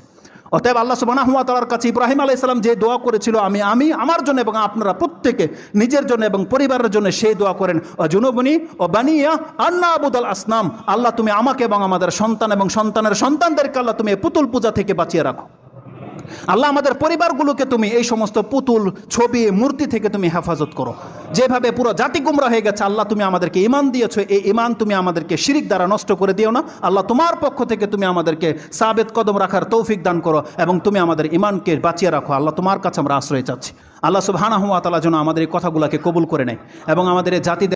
S1: অতএব আল্লাহ সুবহানাহু ওয়া তাআলার কাছে ইব্রাহিম আলাইহিস সালাম যে দোয়া করেছিল, আমি আমার জন্য এবং আপনারা প্রত্যেকে নিজের জন্য এবং পরিবারের জন্য সেই দোয়া করেন, জুনুবনি ও বানিয়া আন্না আবুদাল আসনাম, আল্লাহ তুমি আমাকে এবং আমাদের সন্তান এবং সন্তানের সন্তানদেরকে আল্লাহ তুমি পুতুল পূজা থেকে বাঁচিয়ে রাখো। আল্লাহ আমাদের পরিবারগুলোকে তুমি এই সমস্ত পুতুল, ছবি, মূর্তি থেকে তুমি হেফাজত করো। যেভাবে পুরো জাতি গুমরা হয়ে গেছে, আল্লাহ তুমি আমাদেরকে ঈমান দিয়েছো, এই ঈমান তুমি আমাদেরকে শিরিক দ্বারা নষ্ট করে দিও না। আল্লাহ তোমার পক্ষ থেকে তুমি আমাদেরকে সাবেত কদম রাখার তৌফিক দান করো এবং তুমি আমাদের ঈমানকে বাঁচিয়ে রাখো। আল্লাহ তোমার কাছে আমরা আশ্রয় চাচ্ছি। আল্লাহ সুবহানাহু ওয়া তাআলা যেন আমাদের এই কথাগুলোকে কবুল করে নেয় এবং আমাদের এই জাতিদের